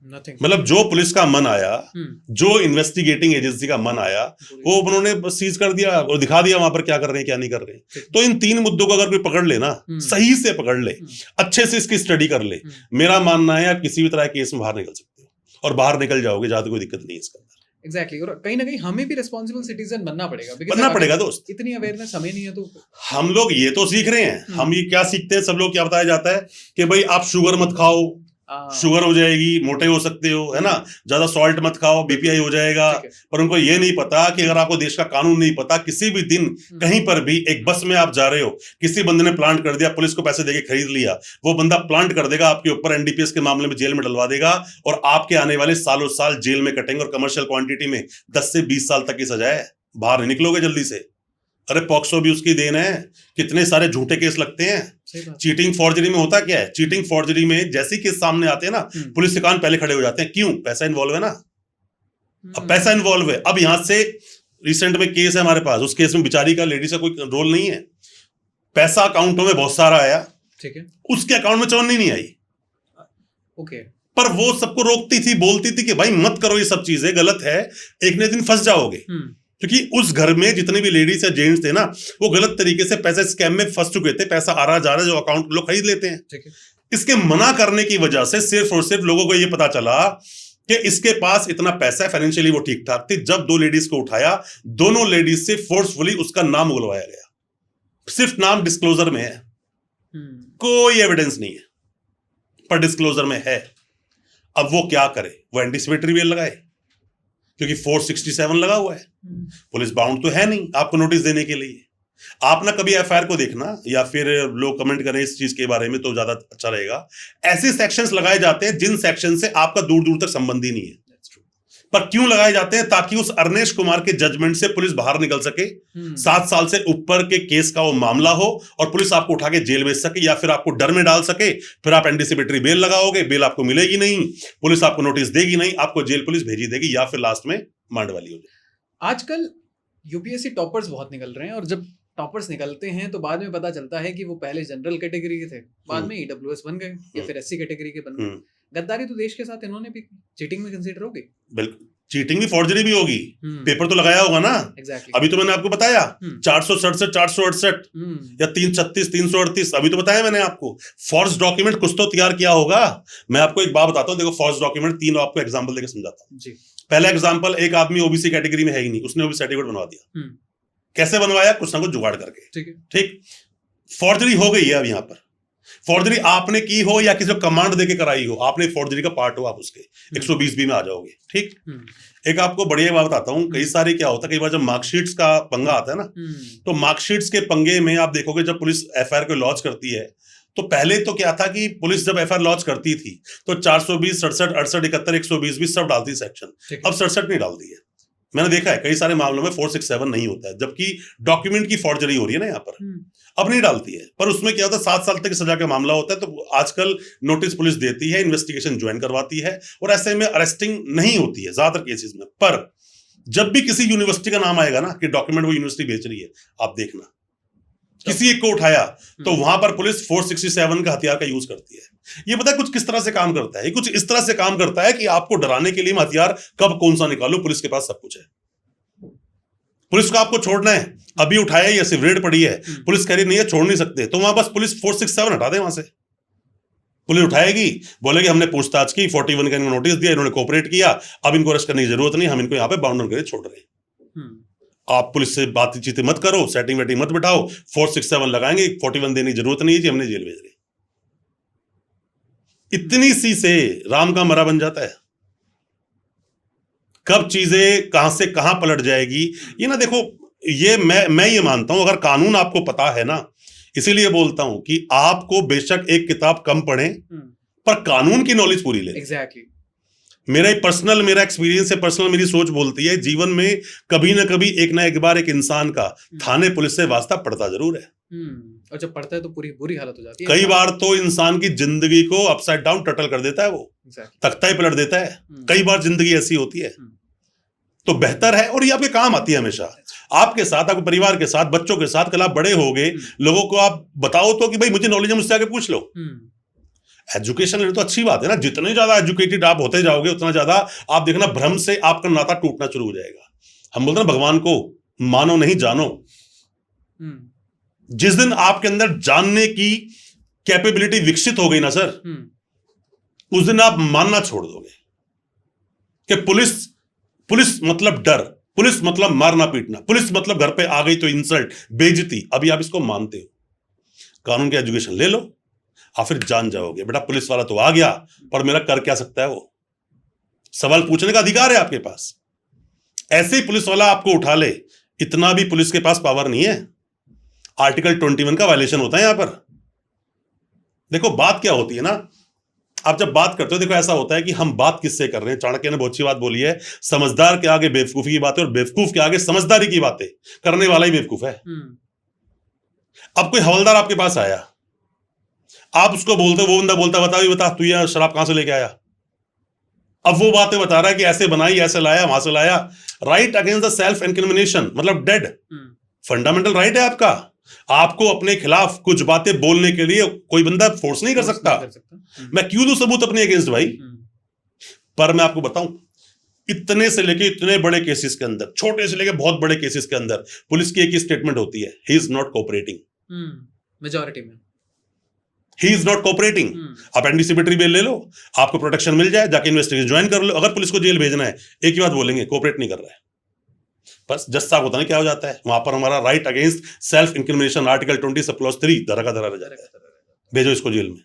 मतलब जो पुलिस का मन आया, जो इन्वेस्टिगेटिंग एजेंसी का मन आया, वो उन्होंने सीज कर दिया और दिखा दिया वहां पर क्या कर रहे हैं क्या नहीं कर रहे हैं। तो इन 3 मुद्दों को अगर कोई पकड़ ले ना, सही से पकड़ ले, अच्छे से इसकी स्टडी कर ले, मेरा मानना है आप किसी भी तरह के केस में बाहर निकल सकते हो, और बाहर निकल जाओगे, ज्यादा कोई दिक्कत नहीं है इसके अंदर। एग्जैक्टली। और कहीं ना कहीं हमें भी रिस्पॉन्सिबल सिटीजन बनना पड़ेगा दोस्त। इतनी अवेयरनेस हमें नहीं है तो हम लोग ये तो सीख रहे हैं। हम ये क्या सीखते हैं, सब लोग क्या बताया जाता है कि भाई आप शुगर मत खाओ, शुगर हो जाएगी, मोटे हो सकते हो, है ना, ज्यादा सॉल्ट मत खाओ, बीपीआई हो जाएगा। पर उनको ये नहीं पता कि अगर आपको देश का कानून नहीं पता, किसी भी दिन कहीं पर भी एक बस में आप जा रहे हो, किसी बंदे ने प्लांट कर दिया, पुलिस को पैसे देके खरीद लिया, वो बंदा प्लांट कर देगा आपके ऊपर, एनडीपीएस के मामले में जेल में डलवा देगा, और आपके आने वाले सालों साल जेल में कटेंगे, और कमर्शियल क्वांटिटी में 10 से 20 साल तक की सजा है, बाहर नहीं निकलोगे जल्दी से। अरे पॉक्सो भी उसकी देन है, कितने सारे झूठे केस लगते हैं। चीटिंग फॉर्जरी में होता क्या है? चीटिंग फॉर्जरी में जैसे केस सामने आते हैं ना, पुलिस के कान पहले खड़े हो जाते हैं। क्यों? पैसा इन्वॉल्व है ना। अब पैसा इन्वॉल्व है, अब यहां से रिसेंट में केस है हमारे पास, उस केस में बेचारी का, लेडी का कोई रोल नहीं है, पैसा अकाउंटों में बहुत सारा आया, ठीक है, उसके अकाउंट में चौनी नहीं आई, ओके, पर वो सबको रोकती थी, बोलती थी कि भाई मत करो, ये सब चीजें गलत है, एक न दिन फंस जाओगे। क्योंकि उस घर में जितने भी लेडीज या जेंट्स थे ना, वो गलत तरीके से पैसे स्कैम में फंस चुके थे, पैसा आ रहा जा रहा, जो अकाउंट लोग खरीद लेते हैं। इसके मना करने की वजह से सिर्फ और सिर्फ लोगों को ये पता चला कि इसके पास इतना पैसा है, फाइनेंशियली वो ठीक ठाक थी। जब 2 लेडीज को उठाया, दोनों लेडीज से फोर्सफुली उसका नाम उगलवाया गया, सिर्फ नाम डिस्क्लोजर में है, कोई एविडेंस नहीं है, पर डिस्क्लोजर में है। अब वो क्या करे? वो एंटीसिपेटरी बेल लगाए, क्योंकि 467 लगा हुआ है, पुलिस बाउंड तो है नहीं आपको नोटिस देने के लिए। आप ना कभी एफआईआर को देखना, या फिर लोग कमेंट करें इस चीज के बारे में तो ज्यादा अच्छा रहेगा। ऐसे सेक्शंस लगाए जाते हैं जिन सेक्शन से आपका दूर दूर तक संबंध ही नहीं है। पर क्यों लगाए जाते हैं? ताकि उस अरनेश कुमार के जजमेंट से पुलिस बाहर निकल सके, 7 साल से ऊपर के केस का वो मामला हो, और पुलिस आपको उठा के जेल भेज सके, या फिर आपको डर में डाल सके। फिर आप एंटीसिपेटरी बेल लगाओगे, बेल आपको मिलेगी नहीं, पुलिस आपको नोटिस देगी नहीं, आपको जेल पुलिस भेजी देगी, या फिर लास्ट में मांड वाली हो जाए। आजकल यूपीएससी टॉपर्स बहुत निकल रहे हैं, और जब टॉपर्स निकलते हैं तो बाद में पता चलता है कि वो पहले जनरल कैटेगरी के थे, बाद में ईडब्ल्यूएस बन गए, या फिर एससी कैटेगरी के बन गए। गद्दारी तो देश के साथ इन्होंने भी, चीटिंग में कंसीडर होगी। बिल्कुल, चीटिंग भी, फॉर्जरी भी होगी। पेपर तो लगाया होगा ना। अभी तो मैंने आपको बताया 467, 468 या 336, 338, अभी तो बताया मैंने आपको। फॉर्ज डॉक्यूमेंट कुछ तो तैयार किया होगा। मैं आपको एक बात बताता हूँ, देखो फॉर्ज डॉक्यूमेंट 3 आपको एग्जांपल देकर समझाता हूँ। पहला एग्जांपल, एक आदमी ओबीसी कैटेगरी में है ही नहीं, उसने ओबीसी सर्टिफिकेट बनवा दिया। कैसे बनवाया? कुछ ना कुछ जुगाड़ करके। ठीक, फॉर्जरी हो गई है। अब यहाँ पर फॉर्जरी आपने की हो या किसी को कमांड देके कराई हो, आपने फॉर्जरी का पार्ट हो, आप उसके 120B में आ जाओगे। ठीक, एक आपको बढ़िया बात बताता हूँ। कई सारे क्या होता है, कई बार जब मार्कशीट्स का पंगा आता है ना, तो मार्कशीट्स के पंगे में आप देखोगे जब पुलिस एफआईआर को लॉन्च करती है, तो पहले तो क्या था कि पुलिस जब एफआईआर लॉन्च करती थी तो 420, 67, 68, 71, 120 भी सब डालती सेक्शन। अब 67 नहीं डालती है। मैंने देखा है कई सारे मामलों में 467 नहीं होता है, जबकि डॉक्यूमेंट की फॉर्जरी हो रही है ना यहाँ पर, अब नहीं डालती है। पर उसमें क्या होता है, 7 साल तक की सजा का मामला होता है, तो आजकल नोटिस पुलिस देती है, इन्वेस्टिगेशन ज्वाइन करवाती है, और ऐसे में अरेस्टिंग नहीं होती है ज्यादातर केसेस में। पर जब भी किसी यूनिवर्सिटी का नाम आएगा ना कि डॉक्यूमेंट वो यूनिवर्सिटी बेच रही है, आप देखना किसी एक को उठाया तो वहां पर पुलिस 467 का हथियार का यूज करती है। ये पता है कुछ किस तरह से काम करता है? ये कुछ इस तरह से काम करता है कि आपको डराने के लिए हथियार कब कौन सा निकालो, पुलिस के पास सब कुछ है। पुलिस को आपको छोड़ना है, अभी उठाया या सिर्फ रेड पड़ी है, पुलिस कह रही नहीं है छोड़ नहीं सकते, तो वहां बस पुलिस 467 हटा दे। वहां से पुलिस उठाएगी, बोलेगी हमने पूछताछ की, 41 का इनको नोटिस दिया, इन्होंने कोऑपरेट किया, अब इनको अरेस्ट करने की जरूरत नहीं, हम इनको यहाँ पे बाउंड करके छोड़ रहे हैं। आप पुलिस से बातचीत मत करो, सेटिंग वेटिंग मत बिठाओ, 467 लगाएंगे, 41 देने की जरूरत नहीं है जी, हमने जेल भेज रहे। इतनी सी से राम का मरा बन जाता है। कब चीजें कहां से कहां पलट जाएगी ये ना देखो, ये मैं ये मानता हूं, अगर कानून आपको पता है ना, इसीलिए बोलता हूं कि आपको बेशक एक किताब कम पढ़ें पर कानून की नॉलेज पूरी लें। एग्जैक्टली। मेरा एक्सपीरियंस है, पर्सनल मेरी सोच बोलती है, जीवन में कभी ना कभी एक ना एक बार एक इंसान का थाने पुलिस से वास्ता पड़ता जरूर है। और जब पड़ता है तो पूरी बुरी हालत हो जाती है। कई बार तो इंसान की जिंदगी को अपसाइड डाउन टटल कर देता है, वो तख्ता ही पलट देता है। कई बार जिंदगी ऐसी होती है। तो बेहतर है, और ये आपके काम आती है हमेशा, आपके साथ, आपके परिवार के साथ, बच्चों के साथ। कल आप बड़े हो गए, लोगों को आप बताओ तो कि भाई मुझे नॉलेज है, मुझसे आके पूछ लो। एजुकेशन तो अच्छी बात है ना, जितने ज्यादा एजुकेटेड आप होते जाओगे उतना ज्यादा आप देखना भ्रम से आपका नाता टूटना शुरू हो जाएगा। हम बोलते हैं भगवान को मानो नहीं जानो। जिस दिन आपके अंदर जानने की कैपेबिलिटी विकसित हो गई ना सर, उस दिन आप मानना छोड़ दोगे कि पुलिस मतलब डर, पुलिस मतलब मारना पीटना, पुलिस मतलब घर पे आ गई तो इंसल्ट, बेइज्जती। अभी आप इसको मानते हो। कानून की एजुकेशन ले लो, आप फिर जान जाओगे बेटा पुलिस वाला तो आ गया, पर मेरा कर क्या सकता है वो। सवाल पूछने का अधिकार है आपके पास। ऐसे ही पुलिस वाला आपको उठा ले, इतना भी पुलिस के पास पावर नहीं है। आर्टिकल 21 का वायलेशन होता है यहां पर। देखो बात क्या होती है ना, आप जब बात करते हो, देखो ऐसा होता है कि हम बात किससे कर रहे हैं। चाणक्य ने बहुत अच्छी बात बोली है, समझदार के आगे बेवकूफी की बातें और बेवकूफ के आगे समझदारी की बातें करने वाला ही बेवकूफ है। अब कोई हवलदार आपके पास आया, आप उसको बोलते हो, वो बंदा बोलता बता तू ये शराब कहां से लेके आया। अब वो बातें बता रहा है कि ऐसे बनाई, ऐसे लाया, वहां से लाया। Right against the self incrimination, मतलब डेड। फंडामेंटल राइट है आपका। आपको अपने खिलाफ कुछ बातें बोलने के लिए कोई बंदा फोर्स नहीं कर सकता। मैं क्यों दूं सबूत अपने अगेंस्ट भाई। पर मैं आपको बताऊं, इतने से लेके इतने बड़े केसेस के अंदर, छोटे से लेके बहुत बड़े केसेस के अंदर पुलिस की एक ही स्टेटमेंट होती है, he is not cooperating. Majority में ही इज नॉट कोऑपरेटिंग। आप एंटीसिपेटरी बेल ले लो, आपको प्रोटेक्शन मिल जाए, जाके इन्वेस्टिगेशन ज्वाइन कर लो। अगर पुलिस को जेल भेजना है, एक ही बात बोलेंगे, कोऑपरेट नहीं कर रहा है। बस जज साहब होता नहीं क्या हो जाता है वहां पर, हमारा right against self incrimination article 20 sub clause 3 धरा का धरा रह जाता है। भेजो इसको जेल में।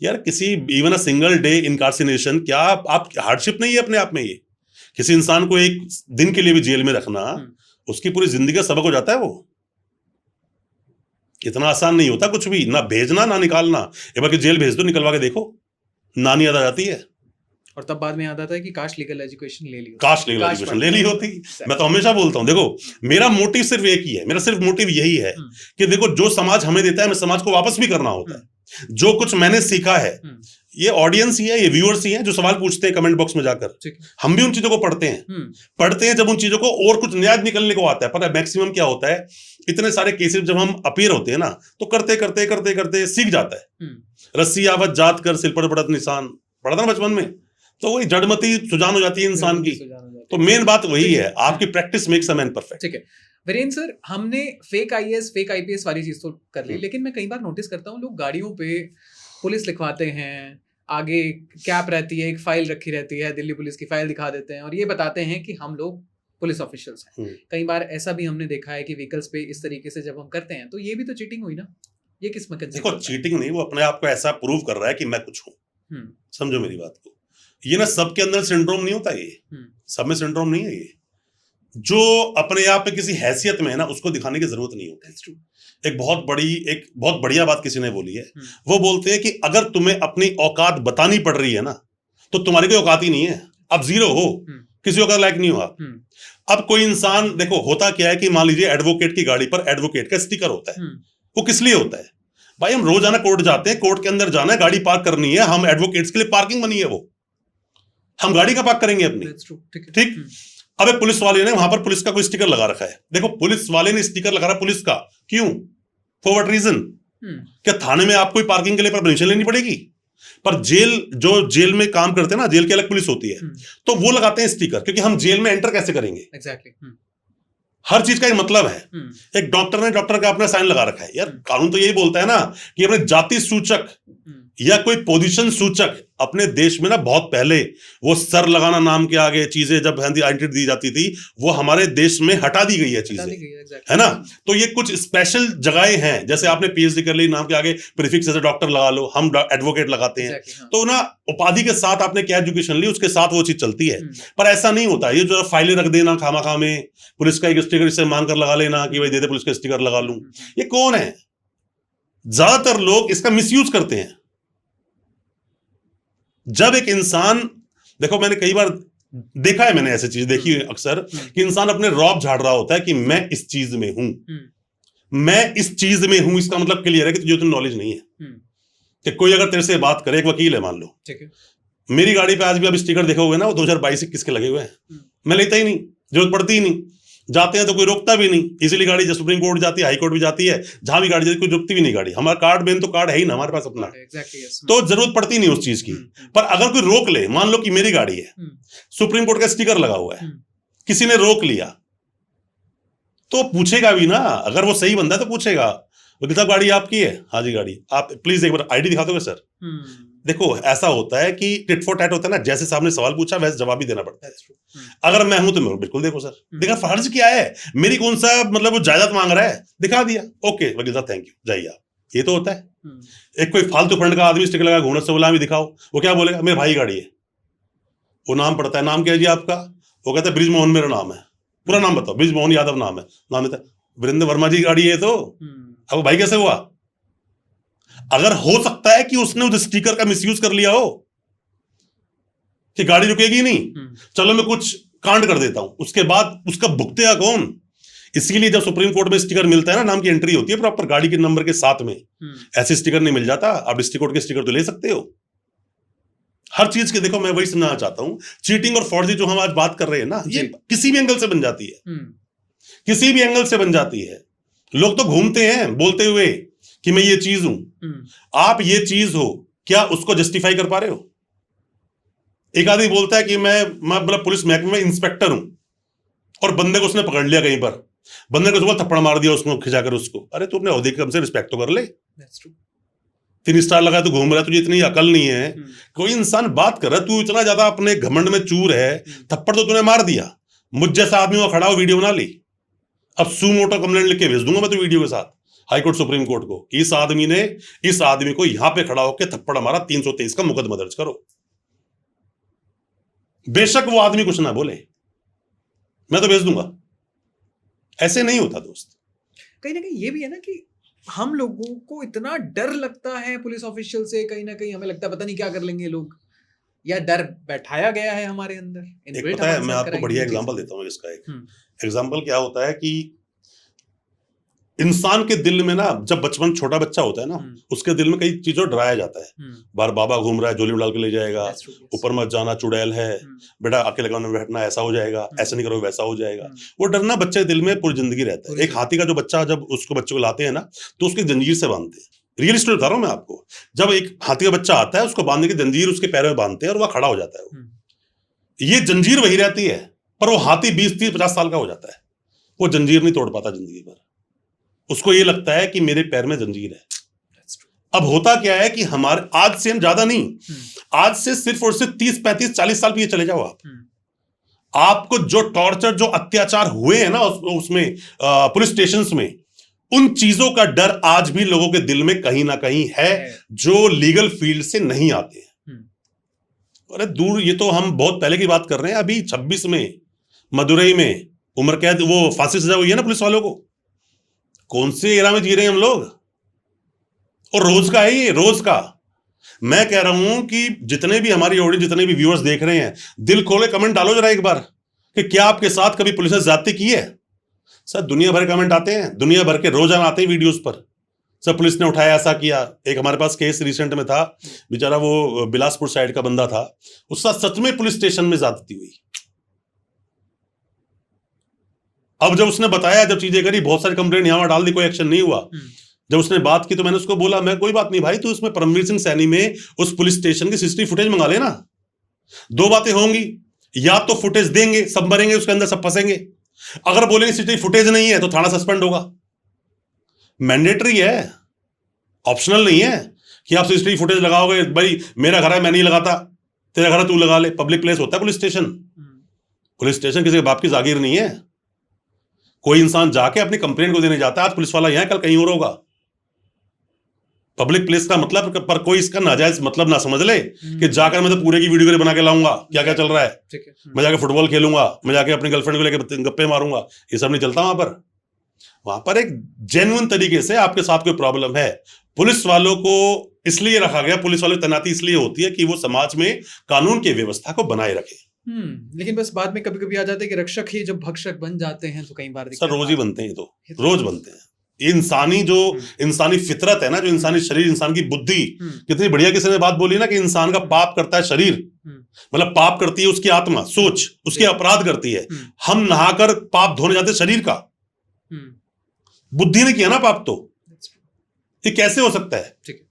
यार किसी even a single day incarceration, क्या आप हार्डशिप नहीं है अपने आप में। ये किसी इंसान को एक दिन के लिए भी जेल में रखना, उसकी पूरी जिंदगी का सबक हो जाता है। वो इतना आसान नहीं होता कुछ भी, ना भेजना ना निकालना। एक बार जेल भेज दो, निकलवा के देखो, नानी याद आ जाती है। और तब बाद में याद आता है कि काश लीगल एजुकेशन ले ली, काश लीगल एजुकेशन ले ली होती। मैं तो हमेशा बोलता हूं, देखो मेरा मोटिव सिर्फ एक ही है, मेरा सिर्फ मोटिव यही है कि देखो जो समाज हमें देता है, हमें समाज को वापस भी करना होता है। जो कुछ मैंने सीखा है, ये ऑडियंस ही है, ये व्यूअर्स ही हैं जो सवाल पूछते हैं कमेंट बॉक्स में जाकर। हम भी उन चीजों को पढ़ते हैं जब उन चीजों को और कुछ नया निकलने को आता है। पर मैक्सिमम क्या होता है, इतने सारे केसेस जब हम अपीयर होते हैं ना, तो करते करते करते करते सीख जाता है। रस्सी आवत जात कर सिर पर पड़त निशान, पढ़ा था ना बचपन में। तो वही जड़मती सुजान हो जाती है इंसान की। तो मेन बात वही है, आपकी practice makes a man perfect. ठीक है वीरेंद्र सर, हमने फेक आईएएस फेक आईपीएस वाली चीज तो कर ली, लेकिन मैं कई बार नोटिस करता हूँ लोग गाड़ियों पे पुलिस लिखवाते हैं, आगे कैप रहती है, एक फाइल रखी रहती है, दिल्ली पुलिस की फाइल दिखा देते हैं और ये बताते हैं कि हम लोग पुलिस ऑफिशियल्स हैं। कई बार ऐसा भी हमने देखा है कि व्हीकल्स पे इस तरीके से जब हम करते हैं तो ये भी तो चीटिंग हुई ना। ये किस में देखो चीटिंग नहीं, वो अपने आप को ऐसा प्रूव कर रहा है कि मैं कुछ हूँ। समझो मेरी बात को। ये ना सबके अंदर सिंड्रोम नहीं होता, ये सब में सिंड्रोम नहीं है। ये जो अपने आप पे किसी हैसियत में है ना, उसको दिखाने की जरूरत नहीं होती। एक बहुत बढ़िया बात किसी ने बोली है। वो बोलते हैं कि अगर तुम्हें अपनी औकात बतानी पड़ रही है ना, तो तुम्हारी कोई औकात ही नहीं है, अब जीरो हो, किसी औकात लायक नहीं हो आप। अब कोई इंसान, देखो होता क्या है कि मान लीजिए एडवोकेट की गाड़ी पर एडवोकेट का स्टिकर होता है। वो किस लिए होता है भाई? हम रोजाना कोर्ट जाते हैं, कोर्ट के अंदर जाना है, गाड़ी पार्क करनी है, हम एडवोकेट्स के लिए पार्किंग बनी है, वो हम गाड़ी का पार्क करेंगे अपनी। ठीक। अब पुलिस वाले ने वहां पर पुलिस का कोई स्टिकर लगा रखा है। देखो पुलिस वाले ने स्टिकर लगा रहा पुलिस का, क्यों? For what reason? क्या थाने में आपको पार्किंग के लिए परमिशन लेनी पड़ेगी? पर जेल में काम करते हैं ना, जेल की अलग पुलिस होती है, तो वो लगाते हैं स्टिकर, क्योंकि हम जेल में एंटर कैसे करेंगे। एग्जैक्टली। हर चीज का एक मतलब है। एक डॉक्टर का अपना साइन लगा रखा है। यार कानून तो यही बोलता है ना कि अपने जाति सूचक या कोई पोजीशन सूचक, अपने देश में ना बहुत पहले वो सर लगाना नाम के आगे चीजें जब आइडेंटिटी दी जाती थी, वो हमारे देश में हटा दी गई है चीजें, है ना। तो ये कुछ स्पेशल जगहें हैं, जैसे आपने पीएचडी कर ली, नाम के आगे प्रीफिक्स जैसे डॉक्टर लगा लो, हम एडवोकेट लगाते हैं। तो ना उपाधि के साथ आपने क्या एजुकेशन ली, उसके साथ वो चीज चलती है। पर ऐसा नहीं होता। ये जो फाइलें रख देना खामा में, पुलिस का एक स्टिकर से मांग कर लगा लेना कि भाई दे दे पुलिस का स्टिकर लगा लूं, ये कौन है? ज्यादातर लोग इसका मिसयूज करते हैं। जब एक इंसान देखो मैंने कई बार देखा है, मैंने ऐसी चीज देखी है अक्सर कि इंसान अपने रौब झाड़ रहा होता है कि मैं इस चीज में हूं, मैं इस चीज में हूं। इसका मतलब क्लियर है कि तुझे तो नॉलेज नहीं है। कि कोई अगर तेरे से बात करे, एक वकील है मान लो, ठीक है, मेरी गाड़ी पे आज भी आप स्टिकर देखोगे ना, वो 2022 किसके लगे हुए हैं, मैं लेता ही नहीं, जरूरत पड़ती ही नहीं। जाते हैं तो कोई रोकता भी नहीं, इसीलिए गाड़ी जब सुप्रीम कोर्ट जाती है, हाई कोर्ट भी जाती है, जहां भी गाड़ी जाती है कोई रुकती भी नहीं गाड़ी। हमारा कार्ड मेन तो कार्ड है ही ना हमारे पास अपना, तो जरूरत पड़ती नहीं उस चीज की। पर अगर कोई रोक ले, मान लो कि मेरी गाड़ी है, सुप्रीम कोर्ट का स्टिकर लगा हुआ है, किसी ने रोक लिया तो पूछेगा भी ना, अगर वो सही बंदा है तो पूछेगा, वकील साहब गाड़ी आपकी है? हाँ जी गाड़ी, आप प्लीज एक बार आईडी दिखा दोगे सर? देखो ऐसा होता है कि टिट फॉर टैट होता है ना, जैसे सामने सवाल पूछा वैसे जवाब भी देना पड़ता है। अगर मैं हूं तो मैं बिल्कुल देखो सर, देखा फर्ज क्या है, मेरी कौन सा मतलब वो जायदाद मांग रहा है, दिखा दिया, ओके वकील साहब थैंक यू, जाइए आप। ये तो होता है। एक कोई फालतू फंड का आदमी स्टिकर लगा घूमने से बोला भी दिखाओ, वो क्या बोलेगा, मेरे भाई गाड़ी है, वो नाम पड़ता है, नाम क्या है जी आपका, वो कहता है ब्रिज मोहन मेरा नाम है, पूरा नाम बताओ, ब्रिज मोहन यादव नाम है, नाम देता है वीरेंद्र वर्मा जी गाड़ी है, तो अब भाई कैसे हुआ? अगर हो सकता है कि उसने उस स्टिकर का मिसयूज कर लिया हो कि गाड़ी रुकेगी नहीं, चलो मैं कुछ कांड कर देता हूं, उसके बाद उसका भुगतेगा कौन? इसीलिए जब सुप्रीम कोर्ट में स्टिकर मिलता है ना, नाम की एंट्री होती है प्रॉपर गाड़ी के नंबर के साथ में, ऐसे स्टिकर नहीं मिल जाता। आप डिस्ट्रिक्ट कोर्ट के स्टिकर तो ले सकते हो हर चीज के। देखो मैं वही समझाना चाहता हूं, चीटिंग और फॉर्जरी जो हम आज बात कर रहे हैं ना, ये किसी भी एंगल से बन जाती है, किसी भी एंगल से बन जाती है। लोग तो घूमते हैं बोलते हुए कि मैं ये चीज हूं, आप ये चीज हो, क्या उसको जस्टिफाई कर पा रहे हो? एक आदमी बोलता है कि मैं मतलब पुलिस महकमे में इंस्पेक्टर हूं, और बंदे को उसने पकड़ लिया कहीं पर, बंदे को थप्पड़ मार दिया उसको खिंचाकर उसको, अरे तू अपने ओहदे कम से रिस्पेक्ट तो कर ले। 3 स्टार लगा तो घूम रहा है, तुझे इतनी अकल नहीं है। कोई इंसान बात कर रहा है, तू इतना ज्यादा अपने घमंड में चूर है, थप्पड़ तो तूने मार दिया, मुझ जैसा आदमी वहां खड़ा हो वीडियो बना ली, अब सू मोटो कंप्लेंट लिख के भेज दूंगा मैं तो वीडियो के साथ हाई कोर्ट सुप्रीम कोर्ट को, इस आदमी को यहां पे खड़ा होकर थप्पड़ मारा, 323 का मुकदमा दर्ज करो। बेशक वो आदमी कुछ ना बोले, मैं तो भेज दूंगा। ऐसे नहीं होता दोस्त। कहीं ना कहीं ये भी है ना कि हम लोगों को इतना डर लगता है पुलिस ऑफिशियल से, कहीं ना कहीं हमें लगता है पता नहीं क्या कर लेंगे लोग, या डर बैठाया गया है हमारे अंदर। एक पता है, मैं आपको बढ़िया एग्जांपल देता हूँ इसका। एक एग्जांपल क्या होता है कि इंसान के दिल में ना, जब बचपन छोटा बच्चा होता है ना, उसके दिल में कई चीजों डराया जाता है। बार बाबा घूम रहा है, झोली में डाल के ले जाएगा, ऊपर मत जाना, चुड़ैल है, बेटा अकेले गाँव में बैठना, ऐसा हो जाएगा, ऐसा नहीं करोगे वैसा हो जाएगा। वो डरना बच्चे के दिल में पूरी जिंदगी रहता है। एक हाथी का जो बच्चा, जब उसको बच्चे को लाते हैं ना, तो उसकी जंजीर से बांधते हैं। रियल स्टोरी बता रहा हूं मैं आपको। जब एक हाथी का बच्चा आता है, उसको बांधने की जंजीर उसके पैरों में बांधते हैं और वह खड़ा हो जाता है। ये जंजीर वही रहती है, पर वो हाथी 20, 30, 50 साल का हो जाता है, वो जंजीर नहीं तोड़ पाता जिंदगी भर। उसको ये लगता है कि मेरे पैर में जंजीर है। अब होता क्या है कि हमारे, आज से हम ज्यादा नहीं, आज से सिर्फ और सिर्फ 30, 35, 40 साल पीछे चले जाओ आप, आपको जो टॉर्चर, जो अत्याचार हुए हैं ना उसमें पुलिस स्टेशन में, उन चीजों का डर आज भी लोगों के दिल में कहीं ना कहीं है, जो लीगल फील्ड से नहीं आते हैं। अरे दूर, ये तो हम बहुत पहले की बात कर रहे हैं। अभी 26 में मदुरई में उम्र कैद, वो फांसी सजा हुई है ना पुलिस वालों को। कौन से एरा में जी रहे हैं हम लोग? और रोज का है ये, रोज का। मैं कह रहा हूं कि जितने भी हमारी ऑडियंस, जितने भी व्यूअर्स देख रहे हैं, दिल खोले कमेंट डालो जरा एक बार कि क्या आपके साथ कभी पुलिस ने ज्यादती की है? सर दुनिया भर कमेंट आते हैं, दुनिया भर के रोजाना आते हैं वीडियोस पर, सर पुलिस ने उठाया, ऐसा किया। एक हमारे पास केस रिसेंट में था, बेचारा वो बिलासपुर साइड का बंदा था, उसका सच में पुलिस स्टेशन में ज्यादती हुई। अब जब उसने बताया, जब चीजें करी, बहुत सारी कंप्लेंट यहां डाल दी, कोई एक्शन नहीं हुआ। जब उसने बात की तो मैंने उसको बोला, मैं कोई बात नहीं भाई, तू उसमें परमवीर सिंह सैनी में उस पुलिस स्टेशन की सीसीटीवी फुटेज मंगा लेना। 2 बातें होंगी, या तो फुटेज देंगे, सब मरेंगे उसके अंदर, सब फंसेंगे। अगर बोलेंगे सीसीटीवी फुटेज नहीं है तो थाना सस्पेंड होगा। मैंडेटरी है, ऑप्शनल नहीं है कि आप सीसीटीवी फुटेज लगाओगे। भाई मेरा घर है, मैं नहीं लगाता, तेरा घर है तू लगा ले। पब्लिक प्लेस होता है पुलिस स्टेशन। पुलिस स्टेशन किसी के बाप की जागीर नहीं है। कोई इंसान जाके अपनी कंप्लेंट को देने जाता है, आज पुलिस वाला यहां, कल कहीं और होगा। पब्लिक प्लेस का मतलब, पर कोई इसका नाजायज मतलब ना समझ ले कि जाकर मैं तो पूरे की वीडियो बना के लाऊंगा क्या क्या चल रहा है, मैं जाके फुटबॉल खेलूंगा, मैं जाके अपनी गर्लफ्रेंड को लेकर गप्पे मारूंगा। ये सब नहीं चलता वहां पर एक जेन्युइन तरीके से आपके साथ कोई प्रॉब्लम है, पुलिस वालों को इसलिए रखा गया, पुलिस वालों की तैनाती इसलिए होती है कि वो समाज में कानून की व्यवस्था को बनाए रखे। लेकिन बस बाद में कभी कभी आ जाता है कि रक्षक ही जब भक्षक बन जाते हैं तो कई बार सर रोज ही बनते हैं, तो रोज बनते हैं। ये इंसानी जो इंसानी फितरत है ना, जो इंसानी शरीर, इंसान की बुद्धि, कितनी बढ़िया किसी ने बात बोली ना कि इंसान का पाप करता है शरीर, मतलब पाप करती है उसकी आत्मा, सोच उसके अपराध करती है। हम नहाकर पाप धोने जाते शरीर का, बुद्धि ने किया ना पाप, तो ये कैसे हो सकता है? ठीक है।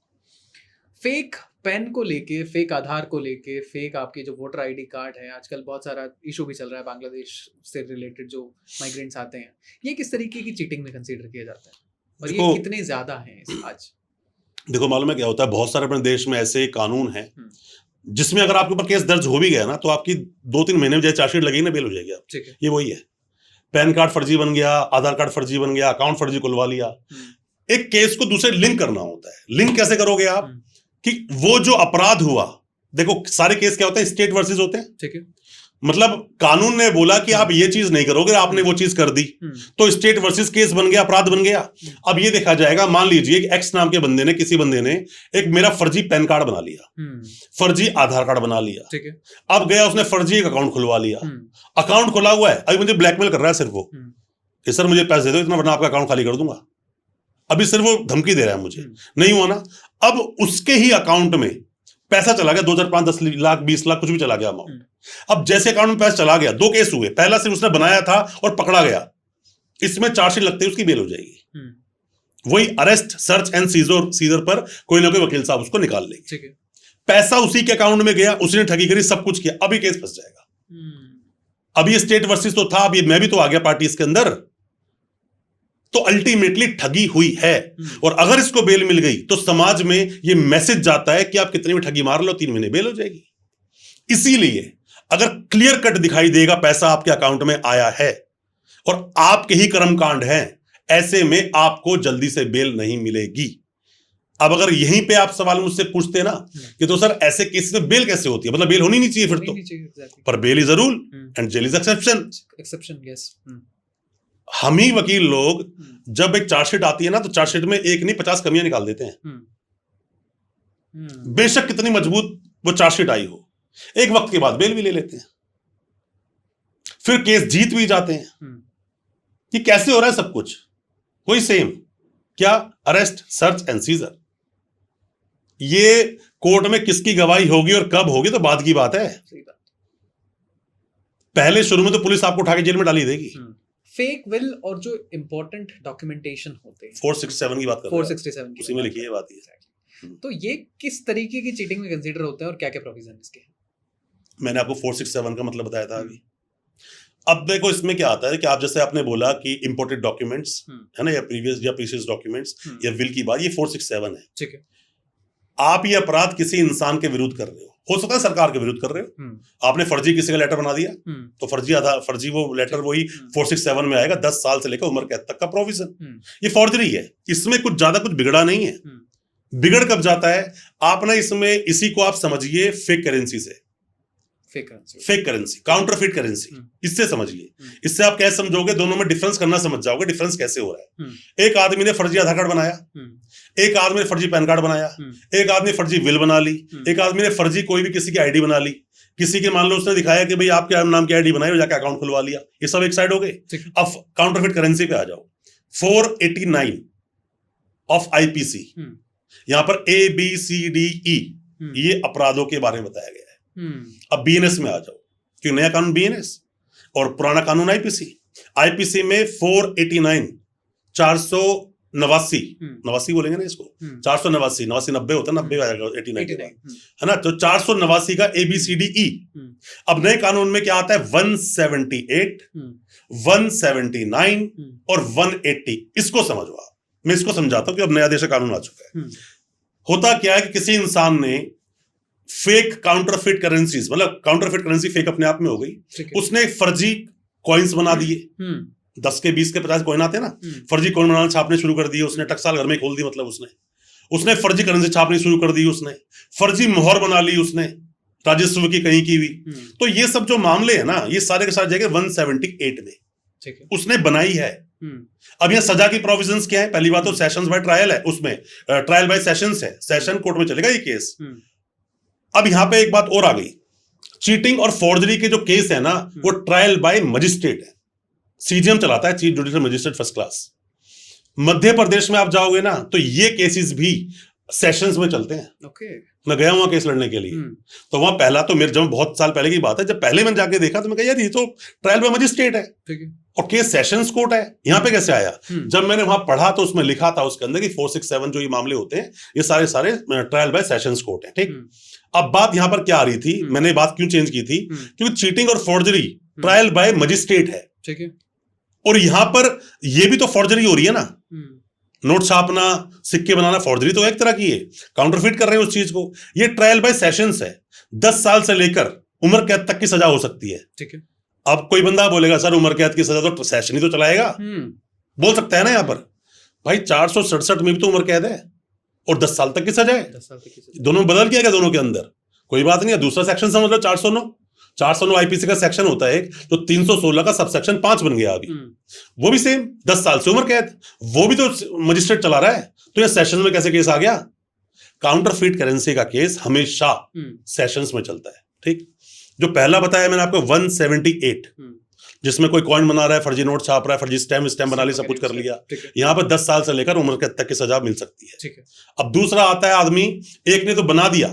फेक पेन को लेके, फेक आधार को लेके, फेक आपकी जो वोटर आईडी कार्ड है, आजकल बहुत सारा इशू भी चल रहा है बांग्लादेश से रिलेटेड, जो माइग्रेंट्स आते हैं, ये किस तरीके की चीटिंग में कंसीडर किया जाता है और ये कितने ज्यादा हैं आज? देखो मालूम है क्या होता है, बहुत सारे अपने देश में ऐसे कानून हैं जिसमें अगर आपके ऊपर केस दर्ज हो भी गया ना, तो आपकी 2-3 महीने में जैसे चार्जशीट लगेगी ना, बेल हो जाएगी आप। ठीक है। ये वही है, पैन कार्ड फर्जी बन गया, आधार कार्ड फर्जी बन गया, अकाउंट फर्जी खुलवा लिया। एक केस को दूसरे लिंक करना होता है। लिंक कैसे करोगे आप? कि वो जो अपराध हुआ, देखो सारे केस क्या होते हैं, स्टेट वर्सेस होते हैं। ठीक है। मतलब कानून ने बोला कि आप ये चीज नहीं करोगे, आपने वो चीज कर दी, तो स्टेट वर्सेस केस बन गया, अपराध बन गया। अब ये देखा जाएगा, मान लीजिए एक्स नाम के बंदे ने, किसी बंदे ने एक मेरा फर्जी पैन कार्ड बना लिया, फर्जी आधार कार्ड बना लिया। ठीक है। अब गया उसने फर्जी एक अकाउंट खुलवा लिया, अकाउंट खुला हुआ है, अभी मुझे ब्लैकमेल कर रहा है सिर्फ वो, कि सर मुझे पैसे दे दो, इतना वरना आपका अकाउंट खाली कर दूंगा। अभी सिर्फ वो धमकी दे रहा है मुझे, नहीं हुआ ना। अब उसके ही अकाउंट में पैसा चला गया, 2005, 10 लाख, 20 लाख, कुछ भी चला गया अमाउंट। अब जैसे अकाउंट में पैसा चला गया, 2 केस हुए। पहला सिर्फ उसने बनाया था और पकड़ा गया, इसमें चार्जशीट लगते ही उसकी बेल हो जाएगी। वही अरेस्ट, सर्च एंड सीजर पर कोई ना कोई वकील साहब उसको निकाल लेंगे। पैसा उसी के अकाउंट में गया, उसने ठगी करी, सब कुछ किया, अभी केस फंस जाएगा। अब ये स्टेट वर्सेस तो था, अब ये मैं भी तो आ गया पार्टी इसके अंदर, तो अल्टीमेटली ठगी हुई है। और अगर इसको बेल मिल गई तो समाज में ये मैसेज जाता है कि आप कितने में ठगी मार लो, 3 महीने बेल हो जाएगी। इसीलिए अगर क्लियर कट दिखाई देगा पैसा आपके अकाउंट में आया है और आपके ही कर्मकांड हैं, ऐसे में आपको जल्दी से बेल नहीं मिलेगी। अब अगर यहीं पे आप सवाल मुझसे पूछते ना कि तो सर ऐसे केस में बेल कैसे होती है, मतलब बेल होनी नहीं चाहिए फिर तो, पर bail is a rule and jail is exception. Yes. हम ही वकील लोग जब एक चार्जशीट आती है ना, तो चार्जशीट में एक नहीं 50 कमियां निकाल देते हैं, बेशक कितनी मजबूत वो चार्जशीट आई हो। एक वक्त के बाद बेल भी ले लेते हैं, फिर केस जीत भी जाते हैं। कि कैसे हो रहा है सब कुछ वही सेम, क्या अरेस्ट, सर्च एंड सीजर। ये कोर्ट में किसकी गवाही होगी और कब होगी तो बाद की बात है। पहले शुरू में तो पुलिस आपको उठा के जेल में डाली देगी। फेक विल और जो इंपॉर्टेंट डॉक्यूमेंटेशन होते हैं, 467 की बात कर रहे हैं, 467 उसी में लिखी है बात ये। तो ये किस तरीके की चीटिंग में कंसीडर होता है और क्या क्या प्रोविजन इसके हैं? मैंने आपको 467 का मतलब बताया था अभी। अब देखो इसमें क्या आता है कि आप जैसे आपने बोला कि इंपोर्टेड डॉक्यूमेंट्स है ना, या प्रीवियस डॉक्यूमेंट्स या विल की बात, ये 467 है। ठीक है। आप ये अपराध किसी इंसान के विरुद्ध कर रहे हो सकता है सरकार के विरुद्ध कर रहे हो। आपने फर्जी किसी का लेटर बना दिया, तो फर्जी वो लेटर वही 467 में आएगा, 10 साल से लेकर उम्र कैद तक का प्रोविजन। ये फॉर्जरी है, इसमें कुछ ज्यादा कुछ बिगड़ा नहीं है। बिगड़ कब जाता है, आपने इसमें इसी को आप समझिए फेक करेंसी से, फेक करेंसी, काउंटरफिट करेंसी, इससे समझिए। इससे आप कैसे समझोगे, दोनों में डिफरेंस करना समझ जाओगे, डिफरेंस कैसे हो रहा है। एक आदमी ने फर्जी आधार कार्ड बनाया, एक आदमी ने फर्जी पैन कार्ड बनाया, एक आदमी फर्जी विल बना ली, एक आदमी ने फर्जी कोई भी किसी की आईडी बना ली, किसी के मान लो उसने दिखाया कि भाई आपके नाम की आईडी बनाई, जाके अकाउंट खुलवा लिया। ये सब एक साइड हो गए। अब काउंटरफिट करेंसी पे आ जाओ। 489 ऑफ आईपीसी, यहां पर ABCDE ये अपराधों के बारे में बताया गया है। अब बीएनएस में आ जाओ, क्योंकि नया कानून बीएनएस और पुराना कानून आईपीसी में 489 489 बोलेंगे ना इसको, 489 90 होता है, 90 आएगा 89 है ना, तो 489 का ABCDE। अब नए कानून में क्या आता है, 178 179 और 180। इसको समझो आप, मैं इसको समझाता हूं कि अब नया देश का कानून आ चुका है। होता क्या है कि किसी इंसान ने फेक काउंटरफिट करेंसीज, मतलब काउंटरफिट करेंसी फेक अपने आप में हो गई, उसने फर्जी कॉइन्स बना दिए, 10 के 20 के 50 कॉइन आते हैं ना, फर्जी कॉइन बनाना छापने शुरू कर दिए उसने, टकसाल घर में खोल दी, मतलब उसने फर्जी करेंसी छापनी शुरू कर दी, उसने फर्जी मोहर बना ली, उसने राजस्व की कहीं की भी। तो ये सब जो मामले हैं ना, ये सारे के सारे जगह 178 में उसने बनाई है। अब यहाँ सजा की प्रोविजंस क्या है? पहली बात तो सेशंस बाय ट्रायल है, उसमें ट्रायल बाय सेशंस है, सेशन कोर्ट में चलेगा ये केस। अब यहाँ पे एक बात और आ गई, चीटिंग और फोर्जरी के जो केस है ना वो ट्रायल बाय मजिस्ट्रेट है, सीजीएम चलाता है, chief judicial magistrate first class. Madhya Pradesh में आप जाओगे ना तो ये केसेस भी सेशंस में चलते हैं। मैं गया वहां केस लड़ने के लिए, तो वहां पहला तो मेरे, जब बहुत साल पहले की बात है, जब पहले मैंने जाके देखा तो मैं कहा यार ये तो ट्रायल बाय मजिस्ट्रेट है और केस सेशंस कोर्ट है, यहाँ पे कैसे आया? जब मैंने वहां पढ़ा तो उसमें लिखा था उसके अंदर कि 467 जो ये मामले होते हैं ये सारे ट्रायल बाय सेशंस कोर्ट है। ठीक, अब बात यहां पर क्या आ रही थी, मैंने बात क्यों चेंज की थी, क्योंकि चीटिंग और फोर्जरी ट्रायल बाय मजिस्ट्रेट है। ठीक है, और यहां पर ये भी तो फोर्जरी हो रही है ना, नोट छापना, सिक्के बनाना, फोर्जरी तो एक तरह की है, काउंटरफिट कर रहे हैं उस चीज को। ये ट्रायल बाय सेशंस है, 10 साल से लेकर उम्र कैद तक की सजा हो सकती है। ठीक है, अब कोई बंदा बोलेगा सर उम्र कैद की सजा तो सेशन ही तो चलाएगा, बोल सकता है ना यहाँ पर, भाई 467 में भी तो उम्र कैद है और 10 साल तक की सजा है, दोनों बदल किया गया दोनों के अंदर, कोई बात नहीं है। दूसरा सेक्शन समझ लो 409 आईपीसी का सेक्शन होता है एक, तो 316 का सब सेक्शन 5 बन गया अभी, वो भी सेम 10 साल से उम्र कैद, वो भी तो मजिस्ट्रेट चला रहा है, तो ये सेशन में कैसे केस आ गया? काउंटरफीट करेंसी का केस हमेशा सेशंस में चलता है। ठीक, जो पहला बताया मैंने आपको 178, जिसमें कोई कॉइन बना रहा है, फर्जी नोट छाप रहा है, फर्जी स्टैम्प बना ली, सब कुछ कर लिया, यहाँ पर 10 साल से लेकर उम्र कैद तक की सजा मिल सकती है। अब दूसरा आता है आदमी, एक ने तो बना दिया,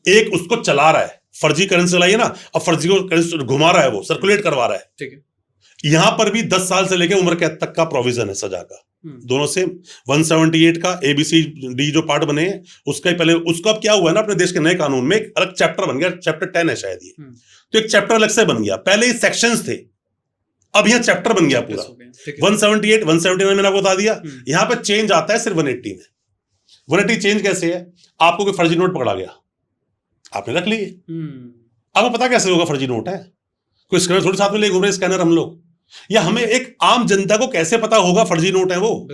एक उसको चला रहा है, फर्जी करेंसी चलाई है ना, अब फर्जी को करेंसी घुमा रहा है, वो सर्कुलेट करवा रहा है। ठीक है, यहां पर भी 10 साल से लेकर उम्र कैद तक का प्रोविजन है सजा का, दोनों सेम। 178 का ABCD जो पार्ट बने हैं उसका ही पहले, उसका अब क्या हुआ है ना, अपने देश के नए कानून में एक अलग चैप्टर बन गया, चैप्टर 10 है शायद ये, तो एक चैप्टर अलग से बन गया, पहले ये सेक्शंस थे, अब यहां चैप्टर बन गया पूरा। 178 179 मैंने आपको बता दिया, यहां पर चेंज आता है सिर्फ 180 में। 180 चेंज कैसे है? आपको कोई फर्जी नोट पकड़ा गया, आपने रख लिए, आपको पता कैसे होगा फर्जी नोट है? कोई स्कैनर थोड़ी साथ में ले घूम रहे स्कैनर हम लोग, या हमें एक आम जनता को कैसे पता होगा फर्जी नोट है वो?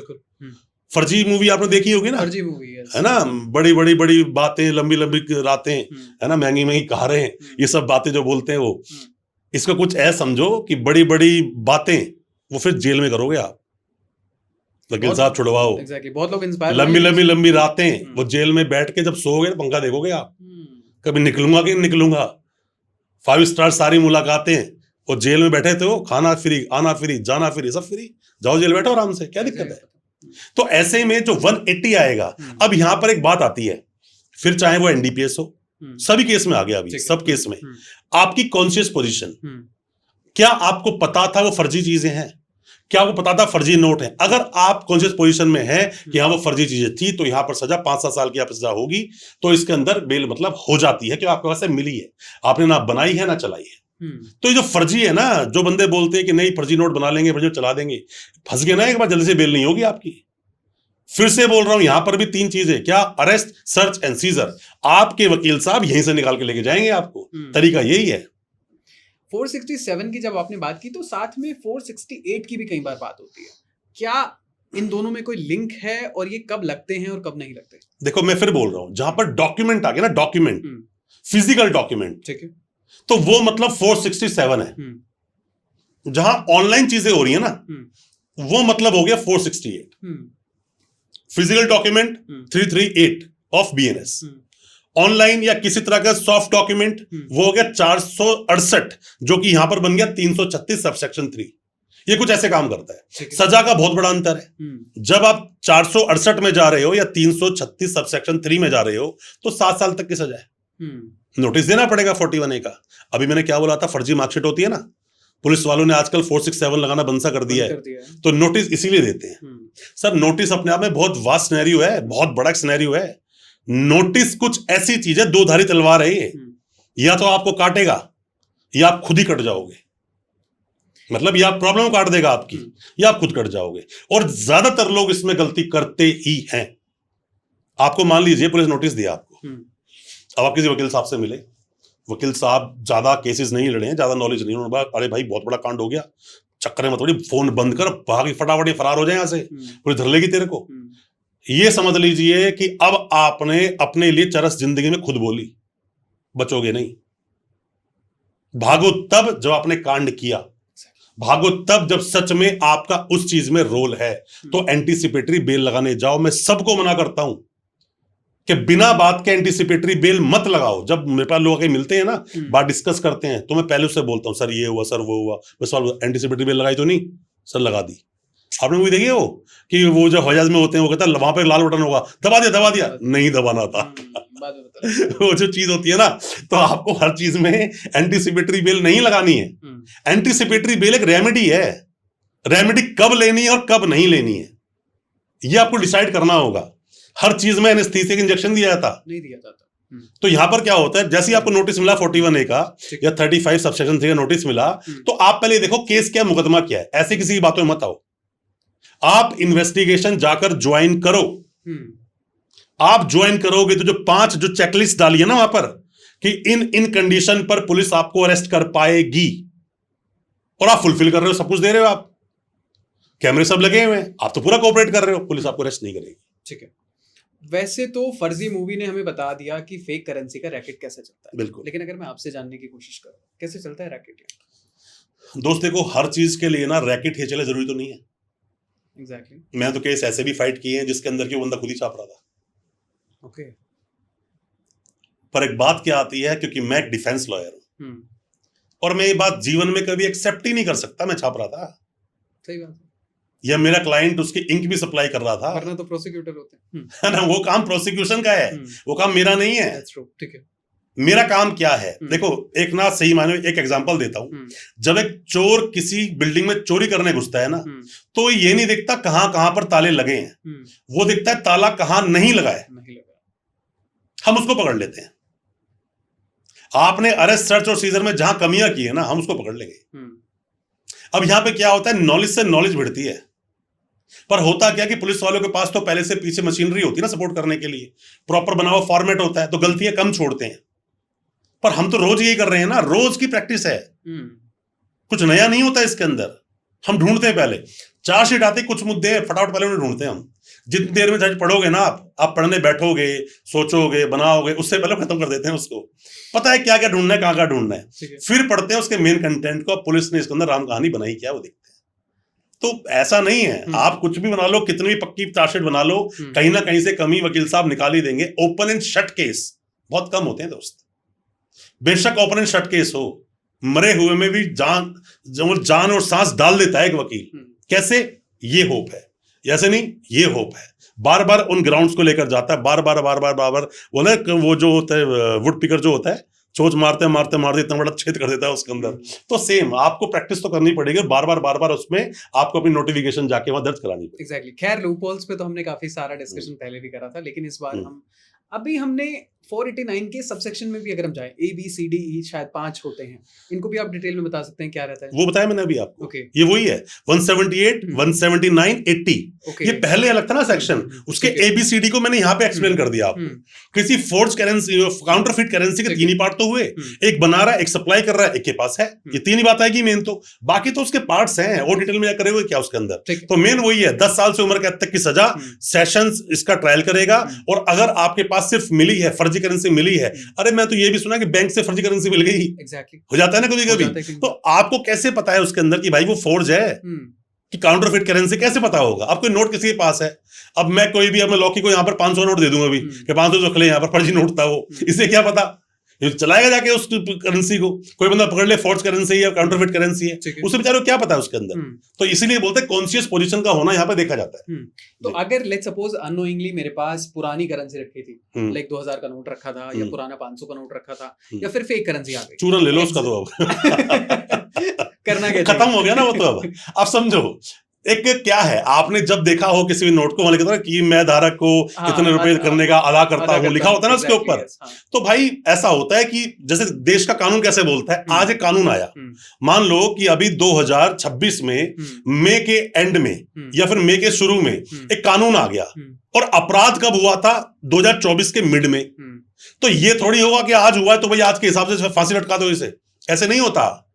फर्जी मूवी आपने देखी होगी ना, फर्जी मूवी है ना, बड़ी बड़ी बड़ी बातें, लंबी लंबी रातें, है ना, महंगी महंगी कारें, ये सब बातें जो बोलते हैं वो, इसको कुछ ऐसा समझो कि बड़ी बड़ी बातें वो फिर जेल में करोगे आप, वकील साहब छुड़वाओ। बहुत लोग इंस्पायर, लंबी लंबी लंबी रातें, वो जेल में बैठ के जब सोओगे पंखा देखोगे आप, कभी निकलूंगा कि नहीं निकलूंगा, 5 स्टार सारी मुलाकातें, और जेल में बैठे थे वो, खाना फ्री, आना फ्री, जाना फ्री, सब फ्री, जाओ जेल बैठो आराम से, क्या दिक्कत है? तो ऐसे में जो 180 आएगा, अब यहां पर एक बात आती है, फिर चाहे वो NDPS हो, सभी केस में आ गया अभी, सब केस में आपकी कॉन्शियस पोजीशन, क्या आपको पता था वो फर्जी चीजें हैं? क्या आपको पता था फर्जी नोट है? अगर आप कॉन्शियस पोजीशन में है कि हाँ वो फर्जी चीजें थी, तो यहां पर सजा 5-7 साल की आपकी सजा होगी, तो इसके अंदर बेल मतलब हो जाती है कि आपके पास से मिली है, आपने ना बनाई है ना चलाई है। तो ये जो फर्जी है ना, जो बंदे बोलते हैं कि नहीं फर्जी नोट बना लेंगे, फर्जी चला देंगे, फंस गए ना एक बार, जल्दी से बेल नहीं होगी आपकी। फिर से बोल रहा हूं, यहां पर भी 3 चीजें, क्या? Arrest, search and scissor. आपके वकील साहब यहीं से निकाल के लेके जाएंगे आपको, तरीका यही है। 467 की जब आपने बात की तो साथ में 468 की भी कई बार बात होती है, क्या इन दोनों में कोई लिंक है और ये कब लगते हैं और कब नहीं लगते? देखो मैं फिर बोल रहा हूं, जहां पर डॉक्यूमेंट आ गया ना, डॉक्यूमेंट, फिजिकल डॉक्यूमेंट, ठीक है, तो वो मतलब 467 है। जहां ऑनलाइन चीजें हो रही है ना, वो मतलब हो गया 468। Physical document 338 of BNS, online या किसी तरह का सॉफ्ट डॉक्यूमेंट वो हो गया 468, जो कि यहां पर बन गया 336 सबसेक्शन 3। ये कुछ ऐसे काम करता है। सजा का बहुत बड़ा अंतर है, जब आप 468 में जा रहे हो या 336 सबसेक्शन 3 में जा रहे हो तो 7 साल तक की सजा है। नोटिस देना पड़ेगा 41A का। अभी मैंने क्या बोला था, फर्जी मार्कशीट होती है ना, पुलिस वालों ने आजकल 467 लगाना बंद सा कर दिया है, तो नोटिस इसीलिए देते हैं। सर नोटिस अपने आप में बहुत वास्ट सिनेरियो है, बहुत बड़ा सिनेरियो है। नोटिस कुछ ऐसी चीज है, 2 धारी तलवार है ये, या तो आपको काटेगा या आप खुद ही कट जाओगे, मतलब या प्रॉब्लम काट देगा आपकी या आप खुद कट जाओगे। और ज्यादातर लोग इसमें गलती करते ही हैं। आपको मान लीजिए पुलिस नोटिस दिया आपको, अब आप किसी वकील साहब से मिले, वकील साहब ज्यादा केसेस नहीं लड़े हैं, ज्यादा नॉलेज नहीं, उन्होंने अरे भाई बहुत बड़ा कांड हो गया, चक्कर में थोड़ी फोन बंद कर भाग फटाफट फरार हो जाए यहां से, पुलिस धर लेगी तेरे को। ये समझ लीजिए कि अब आपने अपने लिए चरस जिंदगी में खुद बोली, बचोगे नहीं। भागो तब जब आपने कांड किया, भागो तब जब सच में आपका उस चीज में रोल है। तो एंटीसिपेटरी बेल लगाने जाओ, मैं सबको मना करता हूं कि बिना बात के एंटीसिपेटरी बेल मत लगाओ। जब मेरे पास लोग मिलते हैं ना, बात डिस्कस करते हैं, तो मैं पहले उससे बोलता हूं, सर ये हुआ, सर वो हुआ, मैं सवाल, एंटीसिपेटरी बेल लगाई तो नहीं? सर लगा दी। आपने मूवी देखी है वो कि वो जो हवाई जहाज में होते हैं, वो कहता है वहां पे लाल बटन होगा, दबा दिया, नहीं दबाना था। वो जो चीज होती है ना, तो आपको हर चीज में एंटीसिपेटरी बेल नहीं लगानी है। एंटीसिपेटरी बेल एक रेमेडी है। रेमेडी कब लेनी है और कब नहीं लेनी है, ये आपको डिसाइड करना होगा। हर चीज में एनेस्थीसिया इंजेक्शन दिया जाता नहीं दिया जाता। तो यहां पर क्या होता है, जैसे ही आपको नोटिस मिला 41A का या 35 सबसेक्शन 3 का नोटिस मिला, तो आप पहले देखो केस क्या, मुकदमा क्या है। ऐसे किसी की बातों में मत आओ। आप इन्वेस्टिगेशन जाकर ज्वाइन करो। आप ज्वाइन करोगे तो जो 5 जो चेकलिस्ट डाली है ना वहां पर कि इन कंडीशन पर पुलिस आपको अरेस्ट कर पाएगी, और आप फुलफिल कर रहे हो, सब कुछ दे रहे हो, आप कैमरे सब लगे हुए हैं, आप तो पूरा कोऑपरेट कर रहे हो, पुलिस आपको अरेस्ट नहीं करेगी। ठीक है। वैसे तो फर्जी मूवी ने हमें बता दिया कि फेक करेंसी का रैकेट कैसे चलता है, बिल्कुल। लेकिन अगर मैं आपसे जानने की कोशिश करूं कैसे चलता है रैकेट? दोस्त देखो, हर चीज के लिए ना रैकेट ही चले जरूरी तो नहीं है। एग्जैक्टली। मैं तो केस ऐसे भी फाइट किए हैं जिसके अंदर की वो बंदा खुद ही छाप रहा था। ओके। पर एक बात क्या आती है, क्योंकि मैं एक डिफेंस लॉयर हूं, और मैं ये बात जीवन में कभी एक्सेप्ट ही नहीं कर सकता मैं छाप रहा था। सही बात है। या मेरा क्लाइंट उसकी इंक भी सप्लाई कर रहा था, वरना तो प्रोसिक्यूटर होते हैं, है ना। वो काम प्रोसिक्यूशन का है, वो काम मेरा नहीं है। ठीक है। मेरा काम क्या है, देखो एक ना सही माने एक एग्जांपल देता हूं। जब एक चोर किसी बिल्डिंग में चोरी करने घुसता है ना, तो ये नहीं देखता कहां कहां पर ताले लगे हैं, वो देखता है ताला कहां नहीं लगा है, हम उसको पकड़ लेते हैं। आपने अरेस्ट सर्च और सीजर में जहां कमियां की है ना, हम उसको पकड़ लेंगे। अब यहां पे क्या होता है, नॉलेज से नॉलेज बढ़ती है। पर होता क्या कि पुलिस वालों के पास तो पहले से पीछे मशीनरी होती है ना सपोर्ट करने के लिए, प्रॉपर बना हुआ फॉर्मेट होता है, तो गलतियां कम छोड़ते हैं। पर हम तो रोज यही कर रहे हैं ना, रोज की प्रैक्टिस है, कुछ नया नहीं होता इसके अंदर। हम ढूंढते हैं, पहले चार्जशीट आते कुछ मुद्दे हैं, फटाफट पहले उन्हें ढूंढते हैं हम। जितनी देर में जज पढ़ोगे ना, आप पढ़ने बैठोगे, सोचोगे, बनाओगे, उससे पहले खत्म कर देते हैं उसको। पता है क्या क्या ढूंढना है, कहां कहां ढूंढना है, फिर पढ़ते हैं उसके मेन कंटेंट को, पुलिस ने इसके अंदर राम कहानी बनाई क्या, वो देखते हैं। तो ऐसा नहीं है, आप कुछ भी बना लो, कितनी भी पक्की चार्जशीट बना लो, कहीं ना कहीं से कमी वकील साहब निकाल ही देंगे। ओपन एंड शट केस बहुत कम होते हैं दोस्त। बेशक ओपन एंड शट केस हो, मरे हुए में भी जान और सांस डाल देता है एक वकील। कैसे? ये होप है, ऐसे नहीं, ये होप है। बार बार उन ग्राउंड्स को लेकर जाता है, बार बार वो जो होता है वुड पिकर जो होता है, चोच मारते इतना बड़ा छेद कर देता है उसके अंदर। तो सेम आपको प्रैक्टिस तो करनी पड़ेगी, बार बार उसमें आपको अपनी नोटिफिकेशन जाके वहां दर्ज करानी पड़ेगी। एग्जैक्टली। खैर लूपहोल्स पे तो हमने काफी सारा डिस्कशन पहले भी करा था, लेकिन इस बार हमने 489 के सबसेक्शन में भी अगर हम जाएं, A B C D E शायद 5 होते हैं, इनको भी आप डिटेल में बता सकते हैं क्या रहता है? वो बताया मैंने अभी आपको। ये वही है 178, 179, 80। ये पहले अलग था ना सेक्शन, उसके ABCD को मैंने यहाँ पे एक्सप्लेन कर दिया आपको। किसी फोर्ज करेंसी, काउंटरफिट करेंसी के 3 ही पार्ट तो हुए, एक बना रहा है, एक सप्लाई कर रहा है, एक के पास है, ये 3 ही बात आएगी मेन। तो बाकी तो उसके पार्ट्स हैं, और डिटेल में करेंगे क्या उसके अंदर। तो मेन वही है, 10 साल से उम्र कैद तक की सजा, सेशंस इसका ट्रायल करेगा। और अगर आपके पास सिर्फ मिली है, फर्जी करेंसी मिली है, अरे मैं तो ये भी सुना कि बैंक से फर्जी करेंसी मिल गई, हो जाता है ना कभी कभी। तो आपको कैसे पता है उसके अंदर कि भाई वो फोर्ज है, कि काउंटरफिट करेंसी कैसे पता होगा? अब कोई नोट किसी के पास है, अब मैं कोई भी, अब मैं लॉकी को यहाँ पर 500 नोट दे दूंगा अभी कि 500 रख ले, यहाँ पर फर्जी नोट था वो, इसे क्या पता? चलाएगा जाके उस करेंसी को, कोई बंदा पकड़ ले फोर्ज करेंसी या काउंटरफिट करेंसी है, उसे बेचारे को क्या पता है उसके अंदर। तो इसीलिए बोलते हैं कॉन्शियस पोजीशन का होना यहाँ पे देखा जाता है। तो अगर लेट्स सपोज अननोइंगली मेरे पास पुरानी करेंसी रखी थी, लाइक 2000 का नोट रखा था, या पुराना 500 का नोट रखा था, या फिर फेक करेंसी आ गई, चूरन ले लो उसका। तो अब करना क्या, खत्म हो गया ना वो। तो अब समझो एक क्या है, आपने जब देखा हो किसी भी नोट को, लिखा था कि मैं धारक को कितने रुपए करने का अदा करता हूं, लिखा होता है ना उसके ऊपर। तो भाई ऐसा होता है कि जैसे देश का कानून कैसे बोलता है, आज एक कानून आया, मान लो कि अभी 2026 में मई के एंड में या फिर मई के शुरू में एक कानून आ गया, और अपराध कब हुआ था? 2024 के मिड में। तो ये थोड़ी होगा कि आज हुआ है तो भाई आज के हिसाब से फांसी लटका दो इसे, ऐसे नहीं होता।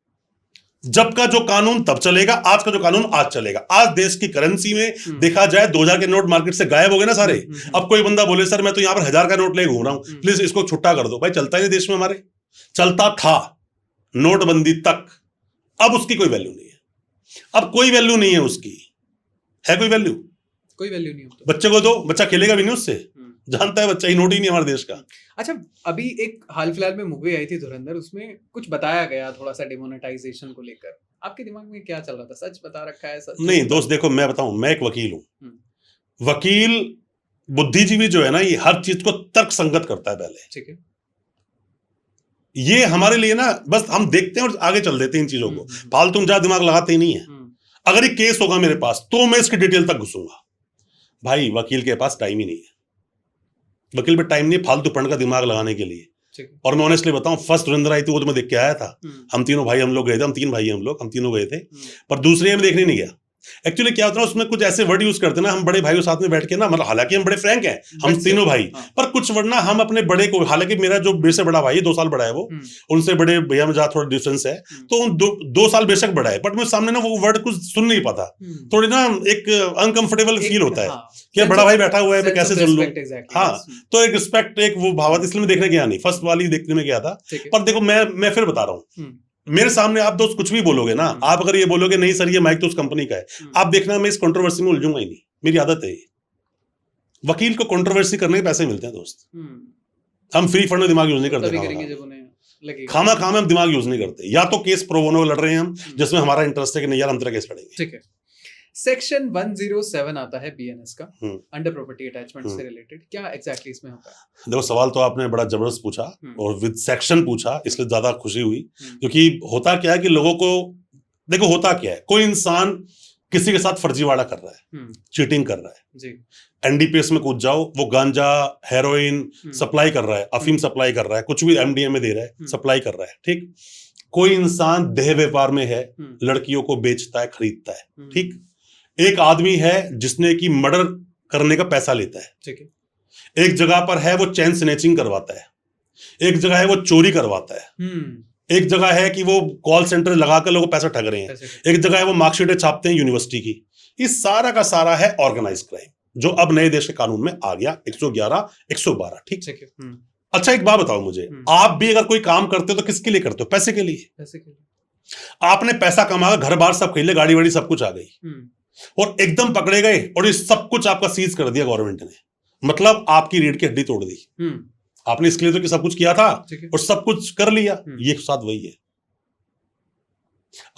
जब का जो कानून तब चलेगा, आज का जो कानून आज चलेगा। आज देश की करेंसी में देखा जाए 2000 के नोट मार्केट से गायब हो गए ना सारे। अब कोई बंदा बोले सर मैं तो यहां पर 1000 का नोट ले घूम रहा हूं, प्लीज इसको छुट्टा कर दो। भाई चलता नहीं देश में, हमारे चलता था नोटबंदी तक, अब उसकी कोई वैल्यू नहीं है। अब कोई वैल्यू नहीं है उसकी, है कोई वैल्यू? कोई वैल्यू नहीं होता। बच्चे को दो, बच्चा खेलेगा भी नहीं उससे, जानता है बच्चा, ही नोट ही नहीं हमारे देश का। अच्छा, अभी एक हाल फिलहाल में मूवी आई थी धुरंधर, उसमें कुछ बताया गया थोड़ा सा डिमोनेटाइजेशन को लेकर, आपके दिमाग में क्या चल रहा था? सच बता रखा है? सच नहीं दोस्त, देखो मैं बताऊं, मैं एक वकील हूं। वकील बुद्धिजीवी जो है ना, ये हर चीज को तर्क संगत करता है पहले। ठीक है। ये हमारे लिए ना, बस हम देखते हैं और आगे चल देते हैं इन चीजों को, फालतू ज्यादा दिमाग लगाते ही नहीं है। अगर ये केस होगा मेरे पास तो मैं इसकी डिटेल तक घुसूंगा। भाई वकील के पास टाइम ही नहीं है, वकील पे टाइम नहीं फालतू पढ़ने का दिमाग लगाने के लिए। और मैं ऑनेस्टली बताऊं, फर्स्ट धुरंधर आई थी वो तो मैं देख के आया था। हम तीनों भाई हम लोग गए थे, हम तीन भाई हम तीनों गए थे, पर दूसरी में देखने नहीं गया। एक्चुअली क्या होता है उसमें कुछ ऐसे वर्ड यूज करते ना, हम बड़े भाइयों साथ में बैठ के ना, मतलब हालांकि हम बड़े फ्रैंक हैं हम तीनों भाई, पर कुछ वर्ड ना हम अपने बड़े को, हालांकि मेरा जो मेरे से बड़ा भाई है 2 साल बड़ा है, वो उनसे बड़े भैया में जहाँ थोड़ा डिफरेंस है, तो 2 साल बेशक बड़ा है, बट मैं सामने ना वो वर्ड कुछ सुन नहीं पाता, थोड़ी ना एक अनकंफर्टेबल फील होता है कि बड़ा भाई बैठा हुआ है मैं कैसे सुन लूं। हाँ, तो एक रिस्पेक्ट, एक वो भावना, इसलिए मैं देखने गया नहीं, फर्स्ट वाली देखने में गया था। पर देखो मैं फिर बता रहा हूँ, मेरे सामने आप दोस्त कुछ भी बोलोगे ना, आप अगर ये बोलोगे नहीं सर ये माइक तो उस कंपनी का है, आप देखना मैं इस कंट्रोवर्सी में उलझूंगा ही नहीं, मेरी आदत है। वकील को कंट्रोवर्सी करने के पैसे मिलते हैं दोस्त, हम फ्री फंड में दिमाग यूज नहीं करते, खामा हम दिमाग यूज नहीं करते। या तो केस प्रो बोनो लड़ रहे हैं हम, जिसमें हमारा इंटरेस्ट है कि नहीं यार हम तेरा केस लड़ेंगे। ठीक है। सेक्शन 107 आता है बीएनएस का, अंडर प्रॉपर्टी अटैचमेंट से रिलेटेड, क्या एग्जैक्टली इसमें होता है? देखो सवाल तो आपने बड़ा जबरदस्त पूछा और विद सेक्शन पूछा, इसलिए ज्यादा खुशी हुई, क्योंकि होता क्या है कि लोगों को, देखो होता क्या है, कोई इंसान किसी के साथ फर्जीवाड़ा कर रहा है, चीटिंग कर रहा है जी, एनडीपीएस में कूद जाओ, वो गांजा हेरोइन सप्लाई कर रहा है, अफीम सप्लाई कर रहा है, कुछ भी एमडीएमए दे रहा है, सप्लाई कर रहा है, ठीक। कोई इंसान देह व्यापार में है, लड़कियों को बेचता है, खरीदता है, ठीक। एक आदमी है जिसने की मर्डर करने का पैसा लेता है, ठीक है। एक जगह पर है वो चेन स्नैचिंग करवाता है, एक जगह है वो चोरी करवाता है, एक जगह है कि वो कॉल सेंटर लगाकर लोगों को पैसा ठग रहे हैं, एक जगह है वो मार्कशीटें छापते हैं यूनिवर्सिटी की। इस सारा का सारा है ऑर्गेनाइज क्राइम, जो अब नए देश के कानून में आ गया, 111, 112, ठीक है। अच्छा एक बात बताओ मुझे, आप भी अगर कोई काम करते हो तो किसके लिए करते हो? पैसे के लिए। आपने पैसा कमाया, घर बार सब खरीद, गाड़ी वाड़ी सब कुछ आ गई, और एकदम पकड़े गए और ये सब कुछ आपका सीज कर दिया गवर्नमेंट ने, मतलब आपकी रीढ़ की हड्डी तोड़ दी। आपने इसके लिए तो कि सब कुछ किया था और सब कुछ कर लिया, ये साथ वही है।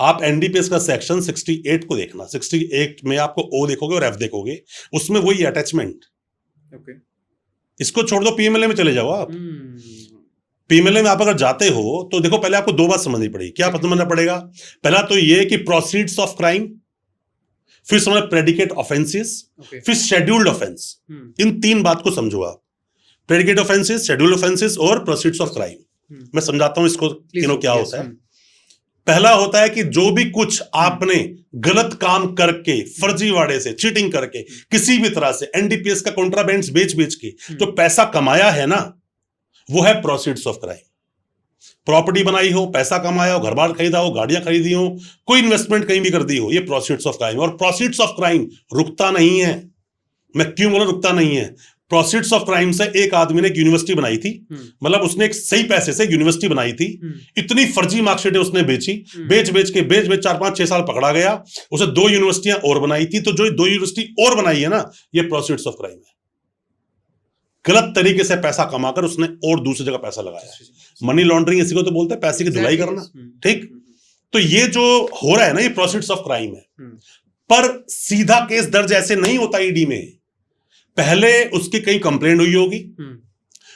आप एनडीपीएस का सेक्शन 68 को देखना, 68 में आपको ओ देखोगे और एफ देखोगे, उसमें वही अटैचमेंट। इसको छोड़ दो, पीएमएलए में चले जाओ आप। पीएमएलए में आप अगर जाते हो तो देखो पहले आपको 2 बात समझनी पड़ेगी। क्या समझना पड़ेगा? पहला तो ये कि प्रोसीड्स ऑफ क्राइम, फिर समझना प्रेडिकेट ऑफेंसेस, फिर शेड्यूल्ड ऑफेंस। इन 3 बात को समझो आप, प्रेडिकेट ऑफेंसेस, शेड्यूल्ड ऑफेंसेस और प्रोसीड्स ऑफ क्राइम। मैं समझाता हूं इसको तीनों क्या होता है। पहला होता है कि जो भी कुछ आपने गलत काम करके, फर्जीवाड़े से, चीटिंग करके, किसी भी तरह से एनडीपीएस का कॉन्ट्राबैंड्स बेच के जो पैसा कमाया है ना, वो है प्रोसीड्स ऑफ क्राइम। प्रॉपर्टी बनाई हो, पैसा कमाया हो, घर बार खरीदा हो, गाड़ियां खरीदी हो, कोई इन्वेस्टमेंट कहीं भी कर दी हो, ये प्रोसीड्स ऑफ क्राइम। और प्रोसीड्स ऑफ क्राइम रुकता नहीं है। मैं क्यों बोला रुकता नहीं है? प्रोसीड्स ऑफ क्राइम से एक आदमी ने एक यूनिवर्सिटी बनाई थी, मतलब उसने एक सही पैसे से यूनिवर्सिटी बनाई थी, इतनी फर्जी मार्कशीटें उसने बेची, बेच 4, 5, 6 साल पकड़ा गया, उसे 2 यूनिवर्सिटियां और बनाई थी। तो जो 2 यूनिवर्सिटी और बनाई है ना, ये प्रोसीड्स ऑफ क्राइम है। गलत तरीके से पैसा कमाकर उसने और दूसरी जगह पैसा लगाया। मनी लॉन्ड्रिंग इसी को तो बोलते हैं, पैसे की धुलाई करना, ठीक। तो ये जो हो रहा है ना, ये प्रोसीड्स ऑफ क्राइम है। पर सीधा केस दर्ज ऐसे नहीं होता ईडी में, पहले उसकी कहीं कंप्लेंट हुई होगी,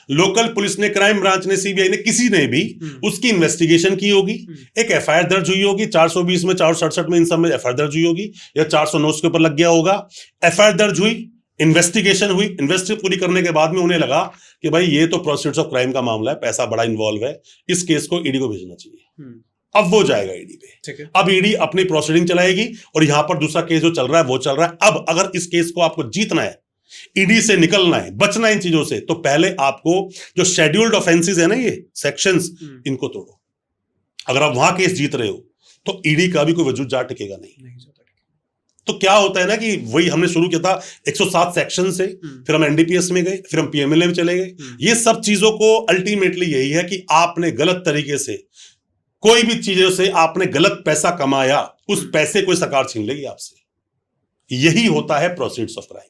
लोकल पुलिस ने, क्राइम ब्रांच ने, सीबीआई ने, किसी ने भी उसकी इन्वेस्टिगेशन की होगी, एक एफआईआर दर्ज हुई होगी, 420 में, 467 में, इन सब में एफआईआर दर्ज हुई होगी, या 409 के ऊपर लग गया होगा। एफआईआर दर्ज हुई, इन्वेस्टिगेशन हुई, इन्वेस्टिगेशन पूरी करने के बाद में उन्हें लगा कि भाई ये तो प्रोसीड्स ऑफ क्राइम का मामला है, पैसा बड़ा इन्वॉल्व है, इस केस को ईडी को भेजना चाहिए। अब वो जाएगा ईडी पे, अब ईडी अपनी प्रोसीडिंग चलाएगी, और यहां पर दूसरा केस जो चल रहा है वो चल रहा है। अब अगर इस केस को आपको जीतना है, ईडी से निकलना है, बचना है इन चीजों से, तो पहले आपको जो शेड्यूल्ड ऑफेंसेस है ना, ये सेक्शंस, इनको तोड़ो। अगर आप वहां केस जीत रहे हो तो ईडी का भी कोई वजूद जा टिकेगा नहीं। तो क्या होता है ना कि वही हमने शुरू किया था 107 सेक्शन से, फिर हम एनडीपीएस में गए, फिर हम पीएमएलए में चले गए। ये सब चीजों को अल्टीमेटली यही है कि आपने गलत तरीके से कोई भी चीजों से आपने गलत पैसा कमाया, उस पैसे को सरकार छीन लेगी आपसे। यही होता है proceeds of crime.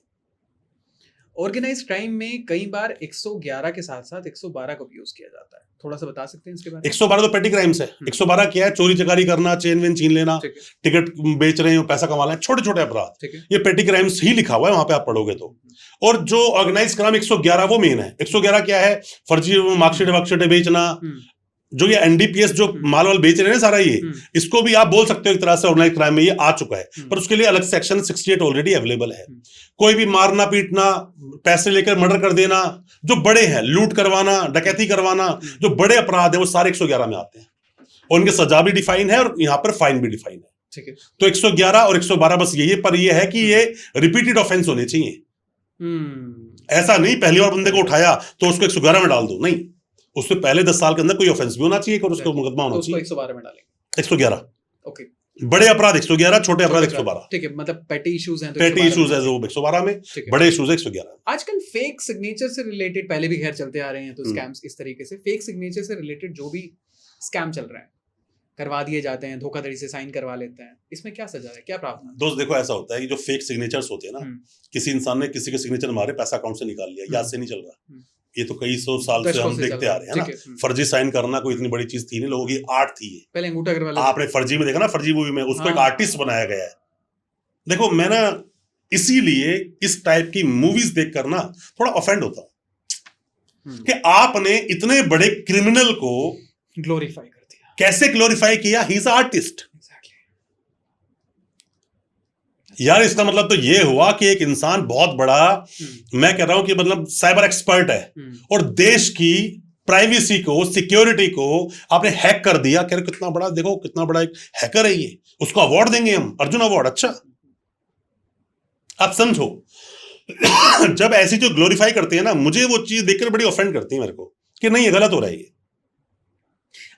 Organised crime में कई बार 111 के साथ साथ 112 का भी यूज किया जाता है, थोड़ा सा बता सकते हैं इसके बारे में? 112 तो पेटी क्राइम्स है। 112 क्या है? चोरी चकारी करना, चेन वेन छीन लेना, टिकट बेच रहे हो, पैसा कमा लेना, छोटे छोटे अपराध, ये पेटी क्राइम्स ही लिखा हुआ है वहां पे, आप पढ़ोगे तो। और जो ऑर्गेनाइज क्राइम 111 वो मेन है। 111 क्या है? फर्जी मार्कशीट वार्कशीट बेचना, जो ये एनडीपीएस जो माल वाल बेच रहे हैं सारा, ये इसको भी आप बोल सकते हो एक तरह से ऑर्गेनाइज क्राइम में ये आ चुका है, पर उसके लिए अलग सेक्शन 68 ऑलरेडी अवेलेबल है। कोई भी मारना पीटना, पैसे लेकर मर्डर कर देना, जो बड़े हैं, लूट करवाना, डकैती करवाना, जो बड़े अपराध है वो सारे 111 में आते हैं, और उनकी सजा भी डिफाइन है और यहाँ पर फाइन भी डिफाइन है। ठीक है। तो 111 और 112 बस यही, पर यह है कि ये रिपीटेड ऑफेंस होने चाहिए। ऐसा नहीं पहली बार बंदे को उठाया तो उसको 111 में डाल दो, नहीं, उससे पहले 10 साल के अंदर कोई ऑफेंस भी होना चाहिए और उसको मुकदमा होना चाहिए। 112 में डालेंगे। 111। ओके। बड़े अपराध 111, छोटे अपराध 112। ठीक है, मतलब पेटी इश्यूज हैं तो पेटी इश्यूज है वो 112 में, बड़े इश्यूज 111। आजकल फेक सिग्नेचर से रिलेटेड, पहले भी खैर चलते आ रहे हैं तो स्कैम्स इस तरीके से, फेक सिग्नेचर से रिलेटेड जो भी स्कैम चल रहा है, करवा दिए जाते हैं, धोखाधड़ी से साइन करवा लेते हैं, इसमें क्या सजा है, क्या प्रावधान? दोस्त देखो, ऐसा होता है कि जो फेक सिग्नेचर्स होते हैं ना, किसी इंसान ने किसी के सिग्नेचर मारे, पैसा अकाउंट से निकाल लिया, याद से नहीं चल रहा, ये तो कई 100 साल से हम देखते आ रहे हैं ना। फर्जी साइन करना कोई इतनी बड़ी चीज थी नहीं, लोगों की आर्ट थी ये। पहले अंगूठा करवा लेते, आपने फर्जी में देखा ना, फर्जी मूवी में उसको एक आर्टिस्ट बनाया गया है। देखो मैं ना इसीलिए इस टाइप की मूवीज देखकर ना थोड़ा ऑफेंड होता हूं कि आपने इतने बड़े क्रिमिनल को ग्लोरीफाई कर दिया। कैसे ग्लोरीफाई किया? He is artist. यार इसका मतलब तो ये हुआ कि एक इंसान बहुत बड़ा, मैं कह रहा हूं कि मतलब साइबर एक्सपर्ट है, और देश की प्राइवेसी को, सिक्योरिटी को आपने हैक कर दिया। कह रहे कितना बड़ा, देखो कितना बड़ा एक हैकर है ये, उसको अवार्ड देंगे हम, अर्जुन अवार्ड। अच्छा, आप समझो जब ऐसी जो ग्लोरीफाई करते हैं ना, मुझे वो चीज देखकर बड़ी ऑफेंड करती है मेरे को कि नहीं ये गलत हो रहा है ये।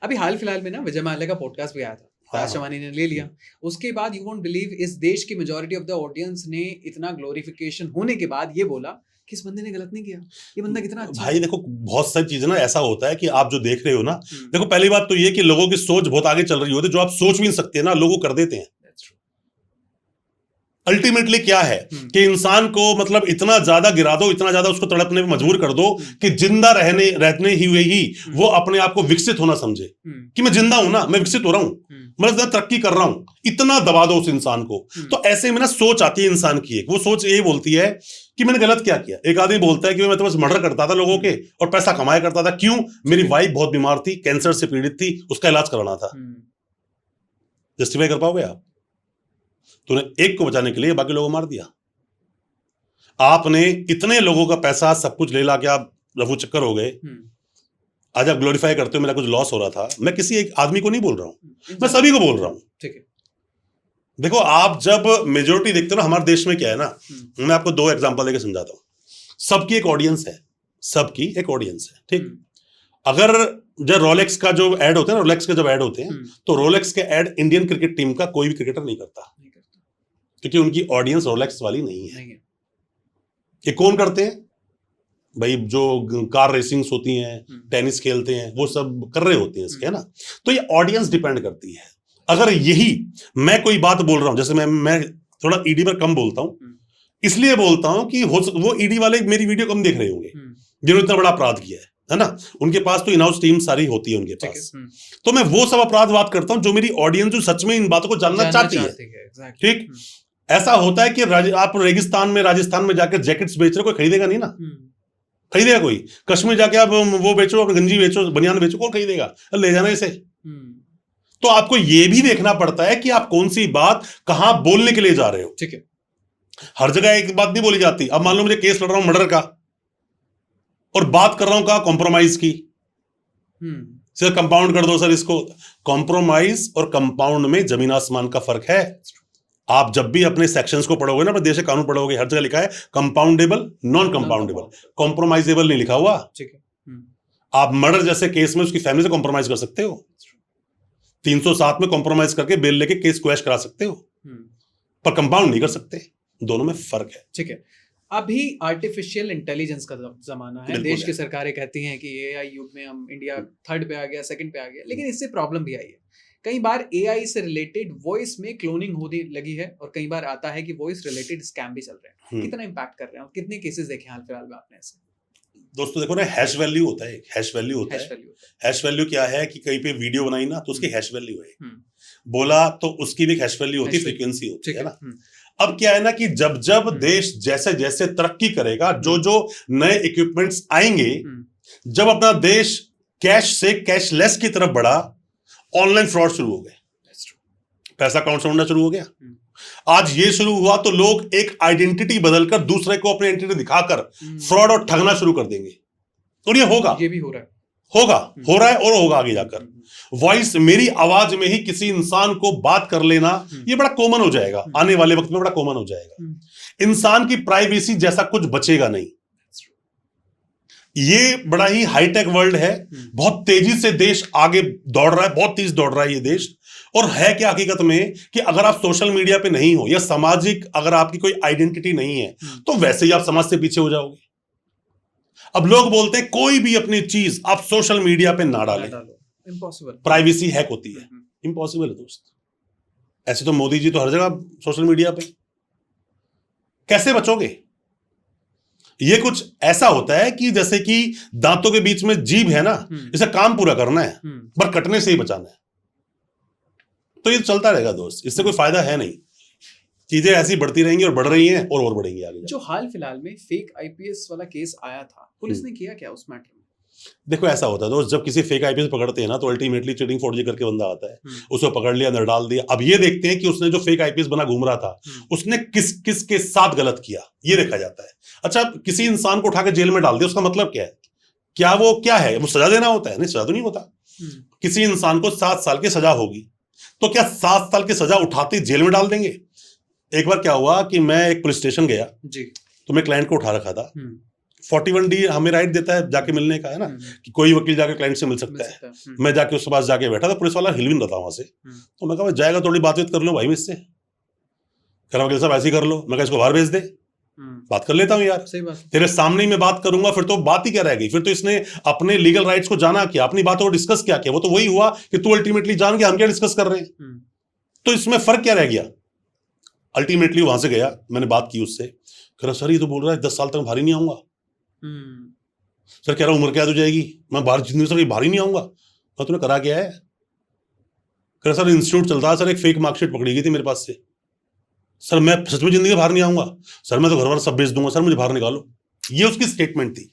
अभी हाल फिलहाल में ना विजय माल्या का पॉडकास्ट भी आया था, आकाशवाणी ने ले लिया। उसके बाद यू वोंट बिलीव, इस देश की मेजॉरिटी ऑफ द ऑडियंस ने इतना ग्लोरिफिकेशन होने के बाद ये बोला कि इस बंदे ने गलत नहीं किया, ये बंदा कितना अच्छा भाई। देखो बहुत सारी चीजें ना ऐसा होता है कि आप जो देख रहे हो ना, देखो पहली बात तो ये कि लोगों की सोच बहुत आगे चल रही होती है, जो आप सोच भी नहीं सकते ना लोगों कर देते हैं। अल्टीमेटली क्या है कि इंसान को मतलब इतना ज्यादा गिरा दो, इतना ज्यादा उसको तड़पने पे मजबूर कर दो कि जिंदा रहने ही हुए ही वो अपने आप को विकसित होना समझे कि मैं जिंदा हूं ना, मैं विकसित हो रहा हूं, मैं तरक्की कर रहा हूं, इतना दबा दो उस इंसान को। तो ऐसे में ना सोच आती है इंसान की, एक वो सोच ये बोलती है कि मैंने गलत क्या किया। एक आदमी बोलता है कि मैं तो बस मर्डर करता था लोगों के और पैसा कमाया करता था। क्यों? मेरी वाइफ बहुत बीमार थी, कैंसर से पीड़ित थी, उसका इलाज कराना था। जस्टिफाई कर पाओगे आप? तूने एक को बचाने के लिए बाकी लोगों को मार दिया। आपने इतने लोगों का पैसा सब कुछ ले ला के आप रफू चक्कर हो गए। आज आप ग्लोरीफाई करते हो मेरा कुछ लॉस हो रहा था, मैं किसी एक आदमी को नहीं बोल रहा हूं, मैं सभी को बोल रहा हूं। ठीक है। देखो आप जब मेजोरिटी देखते हो ना, हमारे देश में क्या है ना, मैं आपको 2 एग्जांपल देकर समझाता हूं। सबकी एक ऑडियंस है, सबकी एक ऑडियंस है, ठीक। अगर जब रोलेक्स का जो ऐड होते हैं, रोलेक्स के जब ऐड होते हैं तो रोलेक्स के ऐड इंडियन क्रिकेट टीम का कोई भी क्रिकेटर नहीं करता, क्योंकि उनकी ऑडियंस रोलेक्स वाली नहीं है। ये कौन करते हैं भाई? जो कार रेसिंग्स होती हैं, टेनिस खेलते हैं, वो सब कर रहे होते हैं इसके, है ना। तो ये ऑडियंस डिपेंड करती है। अगर यही मैं कोई बात बोल रहा हूं, जैसे मैं थोड़ा ईडी पर कम बोलता हूं, इसलिए बोलता हूं कि वो ईडी वाले मेरी वीडियो कम देख रहे होंगे जिन्होंने इतना बड़ा अपराध किया है ना। उनके पास तो इन हाउस टीम सारी होती है उनके पास। तो मैं वो सब अपराध बात करता हूं जो मेरी ऑडियंस जो सच में इन बातों को जानना चाहती है, ठीक। ऐसा होता है कि आप रेगिस्तान में, राजस्थान में जाकर जैकेट्स बेच रहे हो, कोई खरीदेगा नहीं ना, खरीदेगा कोई? कश्मीर जाके आप वो बेचो, अपनी गंजी बेचो, बनियान बेचो, कौन खरीदेगा? ले जाना इसे। तो आपको ये भी देखना पड़ता है कि आप कौन सी बात कहां बोलने के लिए जा रहे हो, ठीक है। हर जगह एक बात नहीं बोली जाती। अब मान लो मुझे केस लड़ रहा हूं मर्डर का और बात कर रहा हूं कॉम्प्रोमाइज की, सर कंपाउंड कर दो सर इसको। कॉम्प्रोमाइज और कंपाउंड में जमीन आसमान का फर्क है। आप जब भी अपने सेक्शंस को पढ़ोगे ना, अपने देश के कानून पढ़ोगे, हर जगह लिखा है कंपाउंडेबल, नॉन कंपाउंडेबल, कॉम्प्रोमाइजेबल नहीं लिखा हुआ, ठीक है। आप मर्डर जैसे केस में उसकी फैमिली से कॉम्प्रोमाइज कर सकते हो, 307 में कॉम्प्रोमाइज करके बेल लेके केस क्वैश करा सकते हो, पर कंपाउंड नहीं कर सकते। दोनों में फर्क है, ठीक है। अभी आर्टिफिशियल इंटेलिजेंस का जमाना है, देश की सरकारें कहती हैं कि एआई युग में हम इंडिया 3rd पे आ गया, 2nd पे आ गया, लेकिन इससे प्रॉब्लम भी आई है। कई बार एआई से रिलेटेड वॉइस में क्लोनिंग होने लगी है और कई बार आता है कि वॉइस रिलेटेड स्कैम भी चल रहे हैं। कितना इम्पैक्ट कर रहे हैं और कितने केसेस देखे हाल फिलहाल में आपने ऐसे? दोस्तों देखो ना, हैश वैल्यू होता है, हैश वैल्यू होता है। हैश वैल्यू क्या है कि कहीं पे वीडियो बनाई ना तो उसकी हैश वैल्यू है, बोला तो उसकी भी हैश वैल्यू होती है, फ्रीक्वेंसी होती है ना। अब क्या है ना कि जब जब देश जैसे जैसे तरक्की करेगा, जो जो नए इक्विपमेंट्स आएंगे, जब अपना देश कैश से कैशलेस की तरफ बढ़ा, ऑनलाइन फ्रॉड शुरू हो गए, पैसा अकाउंट से उड़ना शुरू हो गया। आज ये शुरू हुआ तो लोग एक आइडेंटिटी बदलकर दूसरे को अपनी आइडेंटिटी दिखाकर फ्रॉड और ठगना शुरू कर देंगे। और ये होगा, ये भी हो रहा है, हो रहा है और होगा आगे जाकर। वॉइस, मेरी आवाज में ही किसी इंसान को बात कर लेना, ये बड़ा कॉमन हो जाएगा, आने वाले वक्त में बड़ा कॉमन हो जाएगा। इंसान की प्राइवेसी जैसा कुछ बचेगा नहीं। ये बड़ा ही हाईटेक वर्ल्ड है, बहुत तेजी से देश आगे दौड़ रहा है, बहुत तेज दौड़ रहा है ये देश। और है क्या हकीकत में कि अगर आप सोशल मीडिया पे नहीं हो या सामाजिक अगर आपकी कोई आइडेंटिटी नहीं है तो वैसे ही आप समाज से पीछे हो जाओगे। अब लोग बोलते हैं कोई भी अपनी चीज आप सोशल मीडिया पे ना डालें, इम्पॉसिबल, प्राइवेसी हैक होती है। इम्पॉसिबल है दोस्त। ऐसे तो मोदी जी तो हर जगह सोशल मीडिया पे, कैसे बचोगे? ये कुछ ऐसा होता है कि जैसे कि दांतों के बीच में जीभ है ना, इसे काम पूरा करना है पर कटने से ही बचाना है। तो ये चलता रहेगा दोस्त, इससे कोई फायदा है नहीं। चीजें ऐसी बढ़ती रहेंगी और बढ़ रही हैं और बढ़ेंगी आगे। जो हाल फिलहाल में फेक आईपीएस वाला केस आया था, पुलिस ने किया क्या उस मैटर में? देखो ऐसा होता है दोस्त, जब किसी फेक आईपीएस पकड़ते हैं ना तो अल्टीमेटली चीटिंग फॉर्जी करके बंदा आता है, उसको पकड़ लिया, अंदर डाल दिया। अब ये देखते हैं कि उसने जो फेक आईपीएस बना घूम रहा था उसने किस किस के साथ गलत किया, ये देखा जाता है। अच्छा, किसी इंसान को उठा के जेल में डाल दिया, उसका मतलब क्या है? क्या वो क्या है, वो सजा देना होता है? नहीं, सजा तो नहीं होता। किसी इंसान को 7 साल की सजा होगी तो क्या 7 साल की सजा उठाते जेल में डाल देंगे? एक बार क्या हुआ कि मैं एक पुलिस स्टेशन गया जी, तो मैं क्लाइंट को उठा रखा था। 41D हमें राइट देता है जाके मिलने का, है ना, कि कोई वकील जाके क्लाइंट से मिल सकता है। मैं जाके उसके पास जाके बैठा था, पुलिस वाला हिल भी नहीं रहा था वहां से। तो मैं कहा जाएगा, थोड़ी बातचीत कर लो भाई मुझसे। कह रहा वकील साहब ऐसे ही कर लो। मैं कहा इसको बाहर भेज दे, बात कर लेता हूँ यार, सही बात, तेरे सामने ही मैं बात करूंगा। फिर तो बात ही क्या रह गई, फिर तो इसने अपने लीगल राइट्स को जाना क्या, अपनी बातों को डिस्कस क्या किया। वो तो वही हुआ कि तू अल्टीमेटली जान गया हम क्या डिस्कस कर रहे हैं। तो इसमें फर्क क्या रह गया? अल्टीमेटली वहां से गया, मैंने बात की उससे। कह रहा सर ये तो बोल रहा है 10 साल तक बाहर ही नहीं आऊंगा। सर कह रहा उम्र क्या हो जाएगी, मैं बाहर जिंदगी से बाहर ही नहीं आऊंगा। मैं तूने करा क्या है? कह रहा सर इंस्टीट्यूट चलता है सर, एक फेक मार्कशीट पकड़ी गई थी मेरे पास से। सर मैं सच में जिंदगी बाहर नहीं आऊंगा सर, मैं तो घर वाला सब बेच दूंगा सर, मुझे बाहर निकालो। ये उसकी स्टेटमेंट थी।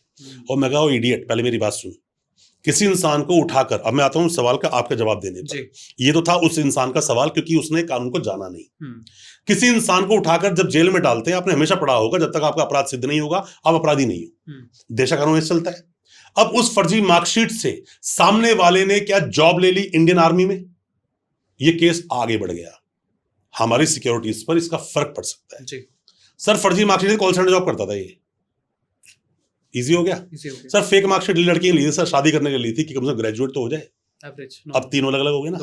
और मैं कहा इडियट, पहले मेरी बात सुन। किसी इंसान को उठाकर, अब मैं आता हूं सवाल का आपका जवाब देने पर। ये तो था उस इंसान का सवाल क्योंकि उसने कानून को जाना नहीं। किसी इंसान को उठाकर जब जेल में डालते हैं, आपने हमेशा पढ़ा होगा जब तक आपका अपराध सिद्ध नहीं होगा आप अपराधी नहीं हो। देश का कानून ऐसे चलता है। अब उस फर्जी मार्कशीट से सामने वाले ने क्या जॉब ले ली इंडियन आर्मी में, यह केस आगे बढ़ गया। हमारी सिक्योरिटीज पर इसका फर्क पड़ सकता है जी। सर फर्जी मार्कशीट कॉल सेंटर जॉब करता था, ये इजी हो गया। सर फेक मार्कशीट लड़की ली थी सर, शादी करने के लिए थी कि कम से कम ग्रेजुएट तो हो जाए। अब तीनों अलग अलग हो गए ना।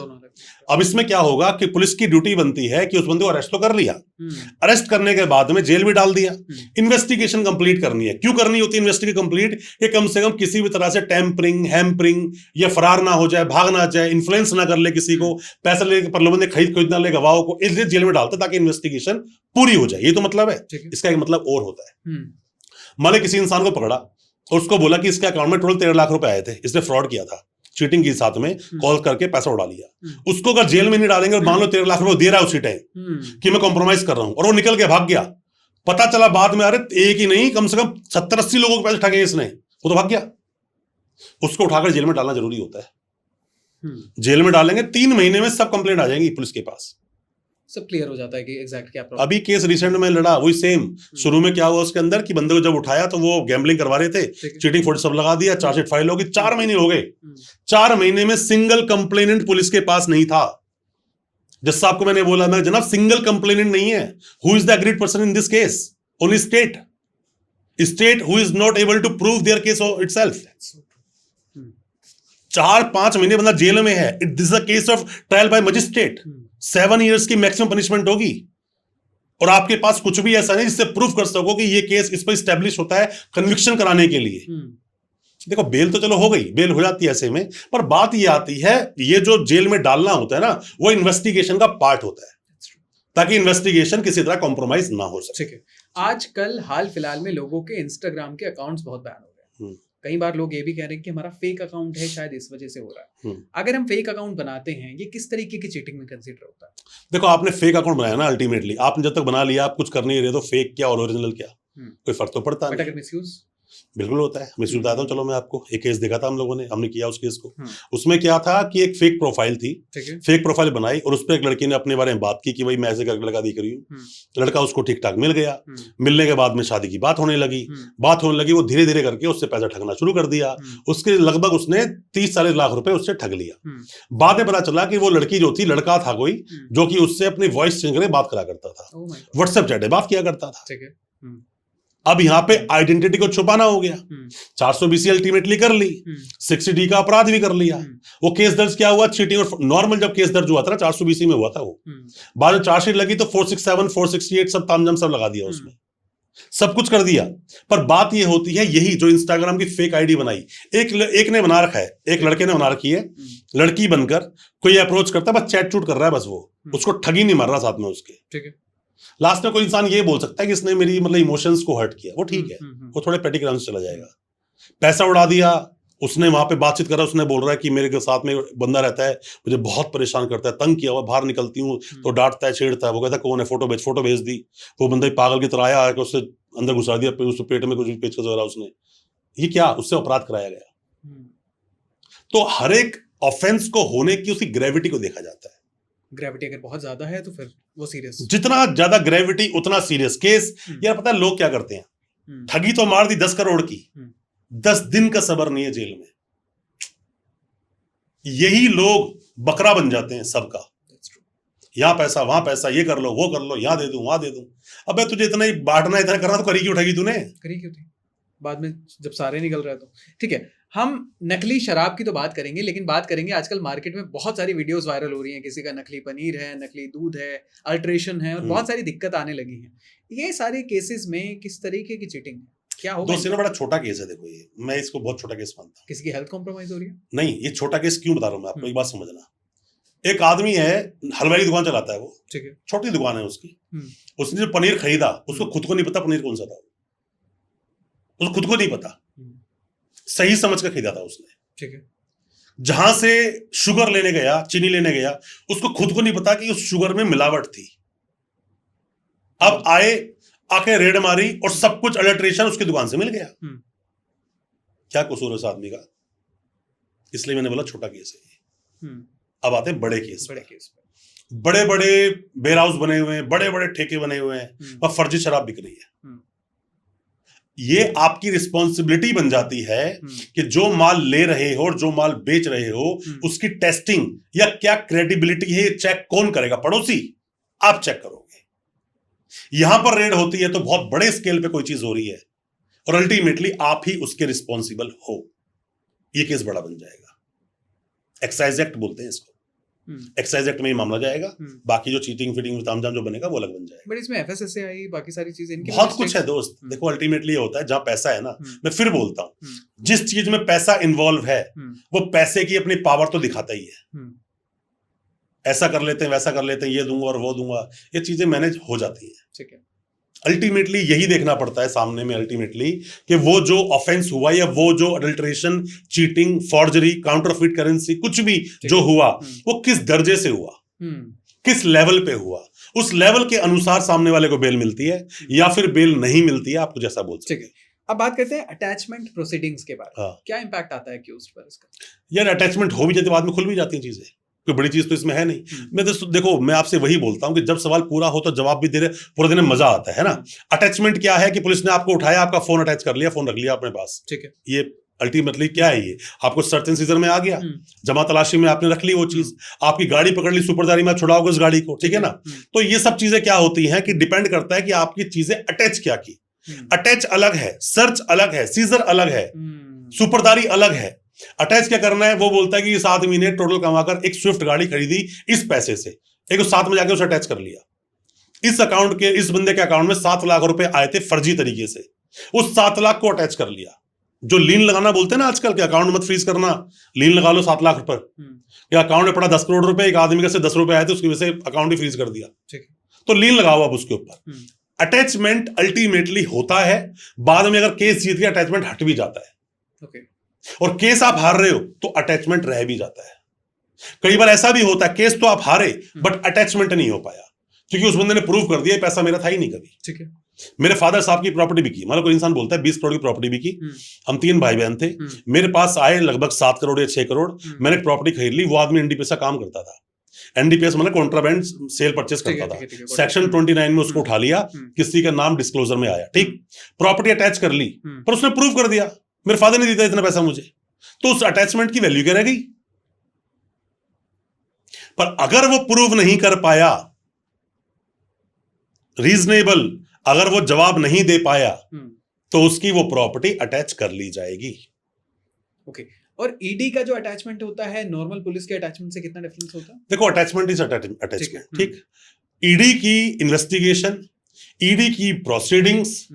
अब इसमें क्या होगा कि पुलिस की ड्यूटी बनती है कि उस बंदे को अरेस्ट तो कर लिया, अरेस्ट करने के बाद में जेल भी डाल दिया, इन्वेस्टिगेशन कंप्लीट करनी है। क्यों करनी होती है इन्वेस्टिगेशन कंप्लीट? कि कम से कम किसी भी तरह से टेम्परिंग, हैम्परिंग या फरार ना हो जाए, भाग ना जाए, इन्फ्लुएंस ना कर ले किसी को, पैसा लेके प्रलोभन खरीद ना ले गवाहों को, इसलिए जेल में डालते ताकि इन्वेस्टिगेशन पूरी हो जाए। ये तो मतलब है। इसका एक मतलब और होता है, मान लो किसी इंसान को पकड़ा और उसको बोला कि इसके अकाउंट में टोटल 13 लाख रुपए आए थे, इसने फ्रॉड किया था, चीटिंग की साथ में कॉल करके पैसा उड़ा लिया। उसको अगर जेल में नहीं डालेंगे और मान लो 13 लाख रुपए दे रहा है उसी टाइम कि मैं कॉम्प्रोमाइज कर रहा हूं, और वो निकल के भाग गया, पता चला बाद में अरे एक ही नहीं कम से कम 70-80 लोगों के पैसे ठगे इसने, वो तो भाग गया। उसको उठाकर जेल में डालना जरूरी होता है। जेल में डालेंगे 3 महीने में सब कंप्लेंट आ जाएंगी पुलिस के पास, सब क्लियर हो जाता है कि एग्जैक्ट क्या प्रॉब्लम। अभी केस रिसेंट में लड़ा वही सेम। शुरू में क्या हुआ उसके अंदर कि बंदे को जब उठाया तो वो गैम्बलिंग करवा रहे थे, चीटिंग फॉर सब लगा दिया, चार्जशीट फाइल होगी, 4 महीने हो गए। 4 महीने में सिंगल कंप्लेनेंट पुलिस के पास नहीं था। जैसा आपको मैंने बोला, मैं जनाब सिंगल कंप्लेनेंट नहीं है। Who is the aggrieved person in this case? Only state who is not able to prove their case itself. 4-5 महीने बंदा जेल में है। This is a case of trial by magistrate. 7 years की maximum punishment होगी, और आपके पास कुछ भी ऐसा नहीं जिससे प्रूफ कर सको कि ये केस इस पर स्टैब्लिश होता है कन्विक्शन कराने के लिए। देखो बेल तो चलो हो गई, बेल हो जाती है ऐसे में, पर बात ये आती है ये जो जेल में डालना होता है ना वो इन्वेस्टिगेशन का पार्ट होता है, ताकि इन्वेस्टिगेशन किसी तरह कॉम्प्रोमाइज ना हो सके। ठीक है। आजकल हाल फिलहाल में लोगों के इंस्टाग्राम के अकाउंट्स बहुत बैन हो गए। कई बार लोग ये भी कह रहे हैं कि हमारा फेक अकाउंट है, शायद इस वजह से हो रहा है। अगर हम फेक अकाउंट बनाते हैं, ये किस तरीके की चीटिंग में कंसीडर होता है? देखो आपने फेक अकाउंट बनाया ना, अल्टीमेटली आपने जब तक बना लिया आप कुछ कर नहीं रहे तो फेक क्या और ओरिजिनल क्या, कोई फर्क तो पड़ता नहीं। अगर मिसयूज बिल्कुल होता है। मैं बताता हूँ, चलो मैं आपको एक केस देखा था हम लोगों ने, हमने किया उस केस को। उसमें क्या था कि एक फेक प्रोफाइल थी, फेक प्रोफाइल बनाई और उस पर एक लड़की ने अपने बारे में बात की कि भाई मैं ऐसे करके लड़का दिख रही हूँ। लड़का उसको ठीक ठाक मिल गया, मिलने के बाद में शादी की बात होने लगी, वो धीरे धीरे करके उससे पैसा ठगना शुरू कर दिया। उसके लगभग उसने 30-40 लाख रुपए उससे ठग लिया। बाद में पता चला कि वो लड़की जो थी, लड़का था कोई जो कि उससे अपनी वॉइस चेंज करके बात करा करता था, व्हाट्सएप चैट बात किया करता था। अब यहां पे आइडेंटिटी को छुपाना हो गया। 420 अल्टीमेटली कर ली, 60D का अपराध भी कर लिया। वो केस दर्ज क्या हुआ, चीटिंग और नॉर्मल जब केस दर्ज हुआ था ना 420 में हुआ था वो, बाद में चार्जशीट लगी तो 467 468 सब तामझाम सब लगा दिया उसमें, सब कुछ कर दिया। पर बात ये होती है, यही जो इंस्टाग्राम की फेक आईडी बनाई, एक ने बना रखा है, एक लड़के ने बना रखी है, लड़की बनकर कोई अप्रोच करता है, बस चैट चूट कर रहा है, बस वो उसको ठगी नहीं मार रहा साथ में उसके। ठीक है, लास्ट में कोई इंसान ये बोल सकता है कि इसने मेरी मतलब इमोशंस को हर्ट किया, वो ठीक है, वो थोड़े पेटी ग्राउंड से चला जाएगा। पैसा उड़ा दिया उसने, वहां पे बातचीत करा, उसने बोल रहा है कि मेरे के साथ में बंदा रहता है, मुझे बहुत परेशान करता है, तंग किया हुआ, बाहर निकलती हूँ तो डांटता है, छेड़ता है। वो कहता है कौन है, फोटो भेज दी। वो बंदा पागल की तरह आया है कि उससे अंदर घुसा दिया, उसके पेट में कुछ पेचकस वगैरह उसने, ये क्या उससे अपराध कराया गया। तो हर एक ऑफेंस को होने की उसकी ग्रेविटी को देखा जाता है। ग्रेविटी अगर बहुत ज्यादा है तो फिर वो सीरियस, जितना ज्यादा ग्रेविटी उतना सीरियस केस। यार पता है लोग क्या करते हैं, ठगी तो मार दी 10 करोड़ की, 10 दिन का सबर नहीं है जेल में। यही लोग बकरा बन जाते हैं सबका, यहां पैसा वहां पैसा, ये कर लो वो कर लो, यहां दे दूं वहां दे दूं। अबे तुझे इतना ही बांटना इतना करना तो करी क्यों ठगी तूने, करी क्यों थी बाद में जब सारे निकल रहे तो। ठीक है, हम नकली शराब की तो बात करेंगे, लेकिन बात करेंगे आजकल मार्केट में बहुत सारी वीडियोस वायरल हो रही हैं, किसी का नकली पनीर है, नकली दूध है, अल्ट्रेशन है और बहुत सारी दिक्कत आने लगी हैं। ये सारे केसेस में किस तरीके की चीटिंग है, क्या होगा? दोस्तों बड़ा छोटा केस है, देखो ये मैं इसको बहुत छोटा केस मानता हूँ। किसी की हेल्थ कॉम्प्रोमाइज हो रही है? नहीं, ये छोटा केस क्यों बता रहा हूँ मैं आपको, एक बात समझना। एक आदमी है, हलवाई की दुकान चलाता है वो, ठीक है, छोटी दुकान है उसकी। उसने जो पनीर खरीदा उसको खुद को नहीं पता पनीर कौन सा था, उसको खुद को नहीं पता, सही समझ कर खरीदा था उसने। ठीक है, जहां से शुगर लेने गया, चीनी लेने गया, उसको खुद को नहीं पता कि उस शुगर में मिलावट थी। अब आके रेड मारी और सब कुछ अल्ट्रेशन उसकी दुकान से मिल गया। क्या कसूर है उस आदमी का? इसलिए मैंने बोला छोटा केस है। अब आते हैं बड़े केस। बड़े बड़े वेयर हाउस बने हुए हैं, बड़े बड़े ठेके बने हुए हैं और फर्जी शराब बिक रही है। ये आपकी रिस्पॉन्सिबिलिटी बन जाती है कि जो माल ले रहे हो और जो माल बेच रहे हो उसकी टेस्टिंग या क्या क्रेडिबिलिटी है, चेक कौन करेगा? पड़ोसी, आप चेक करोगे। यहां पर रेड होती है तो बहुत बड़े स्केल पे कोई चीज हो रही है और अल्टीमेटली आप ही उसके रिस्पॉन्सिबल हो, ये केस बड़ा बन जाएगा। एक्साइज एक्ट बोलते हैं इसको, एक्साइज एक्ट में ये मामला जाएगा। बाकी जो चीटिंग फिटिंग तामझाम जो बनेगा वो अलग बन जाएगा। बट इसमें एफएसएसएआई बाकी सारी चीजें, इनकी बहुत कुछ है दोस्त। देखो अल्टीमेटली ये होता है जहां पैसा है ना, मैं फिर बोलता हूं, जिस चीज में पैसा इन्वॉल्व है वो पैसे की अपनी पावर तो दिखाता ही है। ऐसा कर लेते हैं, वैसा कर लेते हैं, ये दूंगा और वो दूंगा, ये चीजें मैनेज हो जाती है। ठीक है, अल्टीमेटली यही देखना पड़ता है सामने में अल्टीमेटली कि वो जो ऑफेंस हुआ या वो जो adulteration, cheating, forgery, counterfeit currency कुछ भी जो हुआ वो किस दर्जे से हुआ, किस लेवल पे हुआ, उस लेवल के अनुसार सामने वाले को बेल मिलती है या फिर बेल नहीं मिलती है, आपको जैसा बोल सकते हैं। अब बात करते हैं अटैचमेंट प्रोसीडिंग्स के बारे में। क्या इंपैक्ट आता है अक्यूज्ड पर इसका? यार अटैचमेंट हो भी जाती है, बाद में खुल भी जाती है चीजें, कोई बड़ी चीज तो इसमें है नहीं। मैं देखो मैं आपसे वही बोलता हूं कि जब सवाल पूरा हो तो जवाब भी दे रहे, पूरे दिन मजा आता है ना। अटैचमेंट क्या है कि पुलिस ने आपको उठाया, आपका फोन अटैच कर लिया, फोन रख लिया अपने पास। ठीक है, ये अल्टीमेटली क्या है? ये आपको सर्च एंड सीजर में आ गया, जमा तलाशी में आपने रख ली वो चीज, आपकी गाड़ी पकड़ ली, सुपरदारी में छुड़ाओगे उस गाड़ी को। ठीक है ना, तो ये सब चीजें क्या होती हैं कि डिपेंड करता है कि आपकी चीजें अटैच क्या की। अटैच अलग है, सर्च अलग है, सीजर अलग है, सुपरदारी अलग है। अटैच क्या करना है? वो बोलता है कि इस आदमी ने टोटल कमाकर एक स्विफ्ट गाड़ी खरीदी इस पैसे से, एक साथ में जाके उसे अटैच कर लिया। इस अकाउंट के, इस बंदे के अकाउंट में 7 लाख रुपए आए थे फर्जी तरीके से, उस 7 लाख को अटैच कर लिया। जो लीन लगाना बोलते हैं ना आजकल के, अकाउंट मत फ्रीज करना, लीन लगा लो 7 लाख रुपए, या अकाउंट में पड़ा 10 करोड़ रुपए, एक आदमी का से 10 रुपए आए थे, उसकी वजह से अकाउंट ही फ्रीज कर दिया, तो लीन लगाओ आप उसके ऊपर। अटैचमेंट अल्टीमेटली होता है, बाद में अगर केस जीत गया अटैचमेंट हट भी जाता है, और केस आप हार रहे हो तो अटैचमेंट रह भी जाता है। कई बार ऐसा भी होता है केस तो आप हारे बट अटैचमेंट नहीं हो पाया, क्योंकि उस बंदे ने प्रूव कर दिया पैसा मेरा था ही नहीं कभी। ठीक है। मेरे फादर साहब की प्रॉपर्टी बिकी, मतलब कोई इंसान बोलता है 20 करोड़ की प्रॉपर्टी बिकी, हम 3 भाई बहन थे, मेरे पास आए लगभग 7 करोड़ या 6 करोड़, मैंने प्रॉपर्टी खरीद ली। वो आदमी एनडीपीएस का काम करता था, एनडीपीएस मतलब कॉन्ट्राबैंड सेल परचेस करता था, सेक्शन 29 में उसको उठा लिया, किसी का नाम डिस्क्लोजर में आया, ठीक, प्रॉपर्टी अटैच कर ली, पर उसने प्रूव कर दिया मेरे फादर ने दिया इतना पैसा मुझे, तो उस अटैचमेंट की वैल्यू क्या रह गई। पर अगर वो प्रूव नहीं कर पाया, रीजनेबल अगर वो जवाब नहीं दे पाया, तो उसकी वो प्रॉपर्टी अटैच कर ली जाएगी। ओके। और ईडी का जो अटैचमेंट होता है नॉर्मल पुलिस के अटैचमेंट से कितना डिफरेंस होता है? देखो अटैचमेंट इज अटैचमेंट, ठीक। ईडी की इन्वेस्टिगेशन, ईडी की प्रोसीडिंग्स,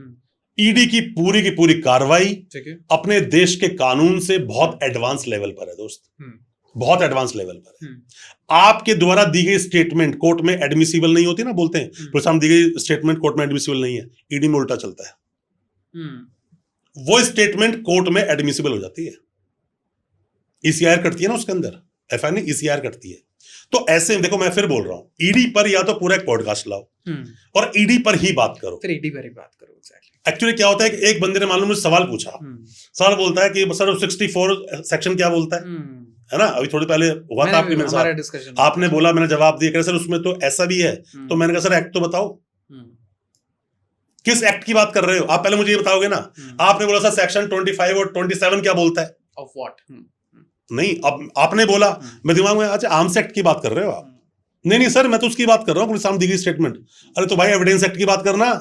ईडी की पूरी कार्रवाई अपने देश के कानून से बहुत एडवांस लेवल पर है दोस्त, बहुत एडवांस लेवल पर है। आपके द्वारा दी गई स्टेटमेंट कोर्ट में एडमिसिबल नहीं होती ना, बोलते हैं पुलिस दी गई स्टेटमेंट कोर्ट में एडमिसिबल नहीं है, ईडी में उल्टा चलता है, वो स्टेटमेंट कोर्ट में एडमिसिबल हो जाती है, ईसीआर करती है ना उसके अंदर, एफआईआर नहीं ईसीआर करती है। तो ऐसे देखो मैं फिर बोल रहा हूं, ईडी पर या तो पूरा एक पॉडकास्ट लाओ और ईडी पर ही बात करो, फिर ईडी पर ही बात करो। एक्चुअली क्या होता है कि एक बंदे ने मालूम मुझे सवाल पूछा, सवाल बोलता है कि सर 64 सेक्शन क्या बोलता है ना, अभी थोड़ी पहले हुआ था आपके मेरे साथ, आपने बोला, मैंने जवाब दिया सर उसमें तो ऐसा भी है, तो मैंने कहा सर एक्ट तो बताओ, किस एक्ट की बात कर रहे हो आप, पहले मुझे ये बताओगे ना। आपने बोला सर सेक्शन 25 और 27 क्या बोलता है, ऑफ व्हाट, नहीं अब आपने बोला, मैं दिमाग में अच्छा आर्म्स एक्ट की बात कर रहे हो आप, नहीं सर मैं तो उसकी बात कर रहा हूँ पुलिस सामने दी गई स्टेटमेंट, अरे तो भाई एविडेंस एक्ट की बात करना,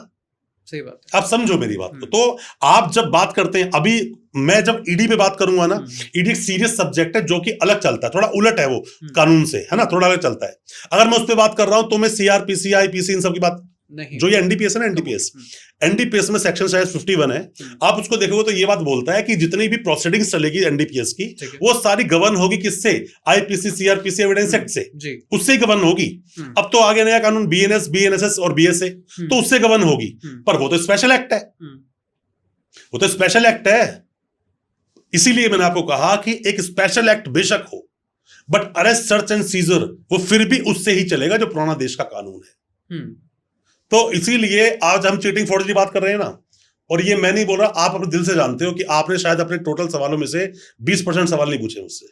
सही बात है, आप समझो मेरी बात को। तो आप जब बात करते हैं, अभी मैं जब ईडी पे बात करूंगा ना, ईडी एक सीरियस सब्जेक्ट है जो कि अलग चलता है, थोड़ा उलट है वो कानून से, है ना, थोड़ा अलग चलता है। अगर मैं उस पर बात कर रहा हूं तो मैं सीआरपीसी आईपीसी इन सब की बात नहीं, जो ये एनडीपीएस है ना, एनडीपीएस में सेक्शन शायद 51 है, आप उसको देखोगे तो ये बात बोलता है कि जितनी भी प्रोसीडिंग्स चलेगी एनडीपीएस की, वो सारी गवर्न होगी किससे, आईपीसी सीआरपीसी एविडेंस एक्ट से, उससे ही गवर्न होगी। अब तो आगे नया कानून बीएनएस बीएनएसएस और बीएसए, तो उससे गवर्न होगी, पर वो तो स्पेशल एक्ट है, वो तो स्पेशल एक्ट है। इसीलिए मैंने आपको कहा कि एक स्पेशल एक्ट बेशक हो, but arrest search and scissor वो फिर भी उससे ही चलेगा जो पुराना देश का कानून है। तो इसीलिए आज हम चीटिंग फोर्जरी की बात कर रहे हैं ना, और ये मैं नहीं बोल रहा, आप अपने दिल से जानते हो कि आपने शायद अपने टोटल सवालों में से 20% सवाल नहीं पूछे मुझसे,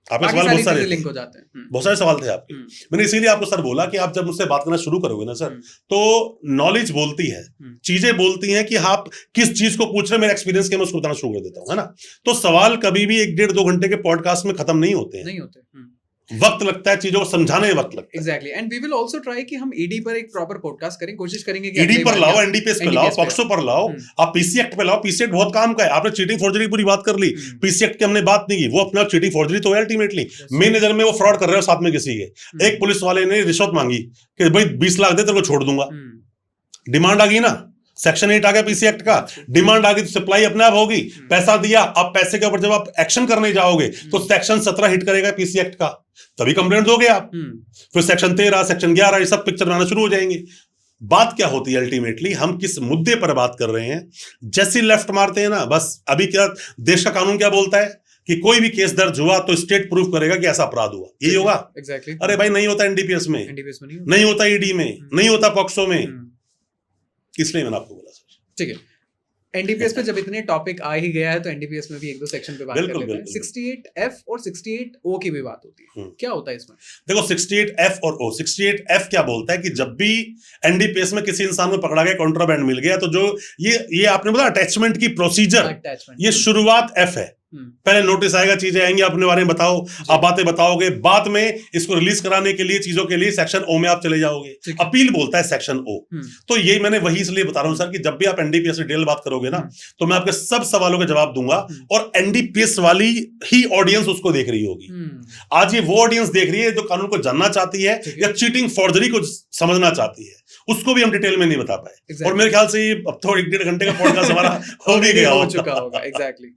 आपके सवाल बहुत सारे लिंक हो जाते हैं, बहुत सारे सवाल थे आपके। मैंने इसीलिए आपको सर बोला कि आप जब मुझसे बात करना शुरू करोगे ना सर, तो नॉलेज बोलती है, चीजें बोलती हैं कि आप किस चीज को पूछ रहे हैं, मेरे एक्सपीरियंस के मैं उसको बताना शुरू कर देता हूँ, है ना। तो सवाल कभी भी 1-1.5-2 घंटे के पॉडकास्ट में खत्म नहीं होते हैं, वक्त लगता है, चीजों को समझाने में वक्त लगता है। Exactly, and we will also try कि हम ईडी पर एक प्रॉपर पॉडकास्ट करें, कोशिश करेंगे कि ईडी पर लाओ, एनडीपीएस पे लाओ, पॉक्सो पर लाओ, आप पीसी एक्ट पे लाओ, पीसी एक्ट बहुत काम का है। आपने चीटिंग फोर्जरी की पूरी बात कर ली, पीसी एक्ट की हमने बात नहीं की, वो अपना चीटिंग फोर्जरी तो है अल्टीमेटली, मेरी नजर में वो फ्रॉड कर रहे हो साथ में किसी के। एक पुलिस वाले ने रिश्वत मांगी कि भाई 20 लाख दे तेरे को छोड़ दूंगा, डिमांड आ गई ना, सेक्शन 8 आ गया पीसी एक्ट का, डिमांड आ गई तो सप्लाई अपने आप होगी, पैसा दिया, अब पैसे के ऊपर जब आप एक्शन करने जाओगे तो सेक्शन 17 हिट करेगा पीसी एक्ट का, तभी कंप्लेंट दोगे आप, फिर सेक्शन 13 सेक्शन 11 ये सब पिक्चर बनाना शुरू हो जाएंगे। बात क्या होती है अल्टीमेटली, हम किस मुद्दे पर बात कर रहे हैं। जैसे लेफ्ट मारते हैं ना, बस अभी क्या देश का कानून क्या बोलता है कि कोई भी केस दर्ज हुआ तो स्टेट प्रूफ करेगा कि ऐसा अपराध हुआ, यही होगा। एग्जैक्टली। अरे भाई नहीं होता एनडीपीएस में, नहीं होता ईडी में, नहीं होता पॉक्सो में, इसलिए मैंने आपको बोला सर। ठीक है, एनडीपीएस पे जब इतने टॉपिक आ ही गया है तो एनडीपीएस में भी 1-2 सेक्शन पे बात कर लेते हैं। 68F और 68O की भी बात होती है, क्या होता है इसमें? देखो 68F और O, 68F क्या बोलता है कि जब भी एनडीपीएस में किसी इंसान को पकड़ा गया, कॉन्ट्राबैंड मिल गया, तो जो ये आपने बोला अटैचमेंट की प्रोसीजर, ये शुरुआत F है। पहले नोटिस आएगा, चीजें आएंगी, अपने बारे में बताओ, आप बातें बताओगे, बाद में इसको रिलीज कराने के लिए चीजों के लिए सेक्शन O में आप चले जाओगे, अपील बोलता है सेक्शन O। तो ये मैंने वही इसलिए बता रहा हूं सर कि जब भी आप एनडीपीएस से डिटेल बात करोगे ना, तो मैं आपके सब सवालों के जवाब दूंगा, और एनडीपीएस वाली ही ऑडियंस उसको देख रही होगी। आज ये वो ऑडियंस देख रही है जो कानून को जानना चाहती है या चीटिंग फोर्जरी को समझना चाहती है, उसको भी हम डिटेल में नहीं बता पाए। Exactly. और मेरे ख्याल से ये अब तो 1-1.5 घंटे का पॉडकास्ट हमारा हो भी गया हो होगा। चुका होगा। Exactly.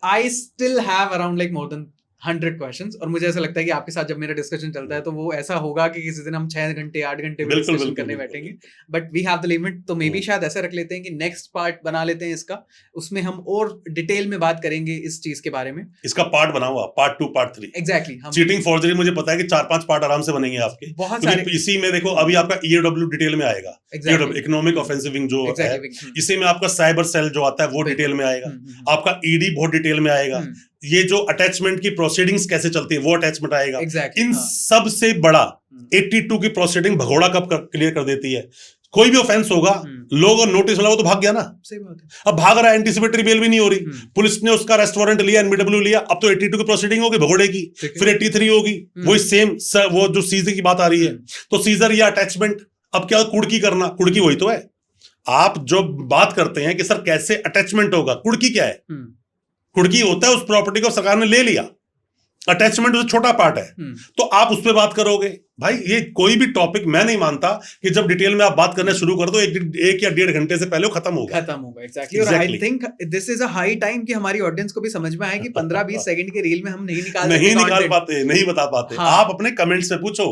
I still have around like more than 100 questions, और मुझे ऐसा लगता है कि आपके साथ जब मेरा डिस्कशन चलता है तो वो ऐसा होगा कि किसी दिन हम 6 घंटे 8 घंटे भी बिल्कुल, डिस्कशन बिल्कुल, करने बिल्कुल। बैठेंगे, but we have the limit. तो मे बी शायद ऐसा रख लेते हैं कि नेक्स्ट पार्ट बना लेते हैं इसका, उसमें हम और डिटेल में बात करेंगे इस चीज के बारे में। इसका पार्ट बना हुआ, पार्ट 2 पार्ट 3। एग्जैक्टली। हम चीटिंग फॉर्जरी मुझे पता है कि 4-5 पार्ट आराम से बनेंगे आपके, बहुत क्योंकि सारे इसी में देखो अभी आपका ईओडब्ल्यू डिटेल में आएगा, इकोनॉमिक ऑफेंसिव विंग जो है, इसी में आपका साइबर सेल जो आता है वो डिटेल में आएगा, आपका ईडी बहुत डिटेल में आएगा, ये जो अटैचमेंट की प्रोसीडिंग्स कैसे चलती है वो अटैचमेंट आएगा। इन सब से बड़ा 82 की प्रोसीडिंग भगोड़ा कब क्लियर कर देती है। कोई भी ऑफेंस होगा, लोग नोटिस लगा वो तो भाग गया ना, सही बात है। अब भाग रहा है, एंटीसिपेटरी बेल भी नहीं हो रही, पुलिस ने उसका अरेस्ट वारंट लिया, एनबीडब्ल्यू लिया, अब तो 82 की प्रोसीडिंग होगी भगोड़े की, फिर 83 होगी, वही सेम वो जो सीजर की बात आ रही है। तो सीजर या अटैचमेंट, अब क्या कुड़की करना, कुड़की वही तो है। आप जो बात करते हैं कि सर कैसे अटैचमेंट होगा, कुड़की क्या है? कुड़की होता है उस प्रॉपर्टी को सरकार ने ले लिया, अटैचमेंट उससे छोटा पार्ट है, तो आप उस पर बात करोगे। भाई ये कोई भी टॉपिक मैं नहीं मानता कि जब डिटेल में आप बात करना शुरू कर दो 1 या 1.5 घंटे से पहले वो खत्म होगा। एग्जैक्टली। और I think this is a high time कि हमारी ऑडियंस को भी समझ में आए कि 15-20 सेकंड के रील में हम नहीं निकाल पाते, नहीं बता पाते। हाँ। आप अपने कमेंट्स में पूछो,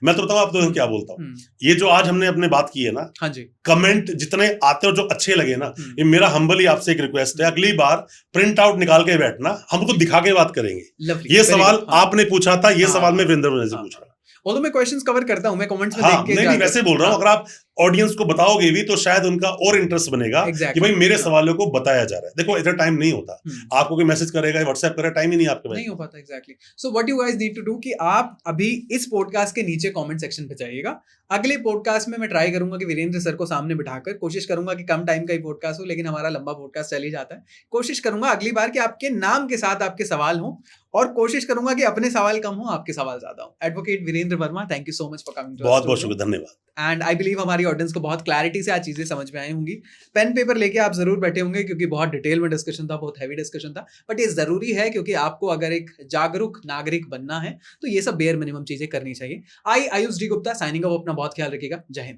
मैं तो बताऊं आप तो क्या बोलता हूँ। ये जो आज हमने अपने बात की है ना, हाँ जी, कमेंट जितने आते हो जो अच्छे लगे ना, ये मेरा हम्बली आपसे एक रिक्वेस्ट है, अगली बार प्रिंट आउट निकाल के बैठना, हम उसको दिखा के बात करेंगे। ये सवाल आपने पूछा था, ये सवाल मैं वीरेंद्र से पूछ रहा हूँ। Although मैं क्वेश्चंस कवर करता हूं, मैं कमेंट्स में हाँ, देख के नहीं वैसे बोल रहा हूँ, अगर आप ऑडियंस को बताओगे भी तो शायद उनका और इंटरेस्ट बनेगा कि भाई मेरे सवालों को बताया जा रहा है। देखो इतना टाइम नहीं होता, आपको कोई मैसेज करेगा, व्हाट्सएप करेगा, टाइम ही नहीं आपके पास, नहीं हो पाता। Exactly. So what you guys need to do कि आप अभी इस पॉडकास्ट के नीचे कमेंट सेक्शन पे जाइएगा। अगले पॉडकास्ट में मैं ट्राई करूंगा कि वीरेंद्र सर को सामने बिठाकर, कोशिश करूंगा कि कम टाइम का ही पॉडकास्ट हो, लेकिन हमारा लंबा पॉडकास्ट चल ही जाता है। कोशिश करूंगा अगली बार कि आपके नाम के साथ आपके सवाल हों, और कोशिश करूंगा कि अपने सवाल कम हो, आपके सवाल ज्यादा हो। Advocate Virendra Verma, thank you so much for coming to us. बहुत बहुत शुक्रिया, धन्यवाद। एंड आई बिलीव हमारी ऑडियंस को बहुत क्लैरिटी से आज चीजें समझ में आई होंगी। पेन पेपर लेके आप जरूर बैठे होंगे, क्योंकि बहुत डिटेल में डिस्कशन था, बहुत हैवी डिस्कशन था, बट ये जरूरी है क्योंकि आपको अगर एक जागरूक नागरिक बनना है तो ये सब बेयर मिनिमम चीजें करनी चाहिए। I Ayush D Gupta signing off, अपना बहुत ख्याल रखिएगा। जय हिंद।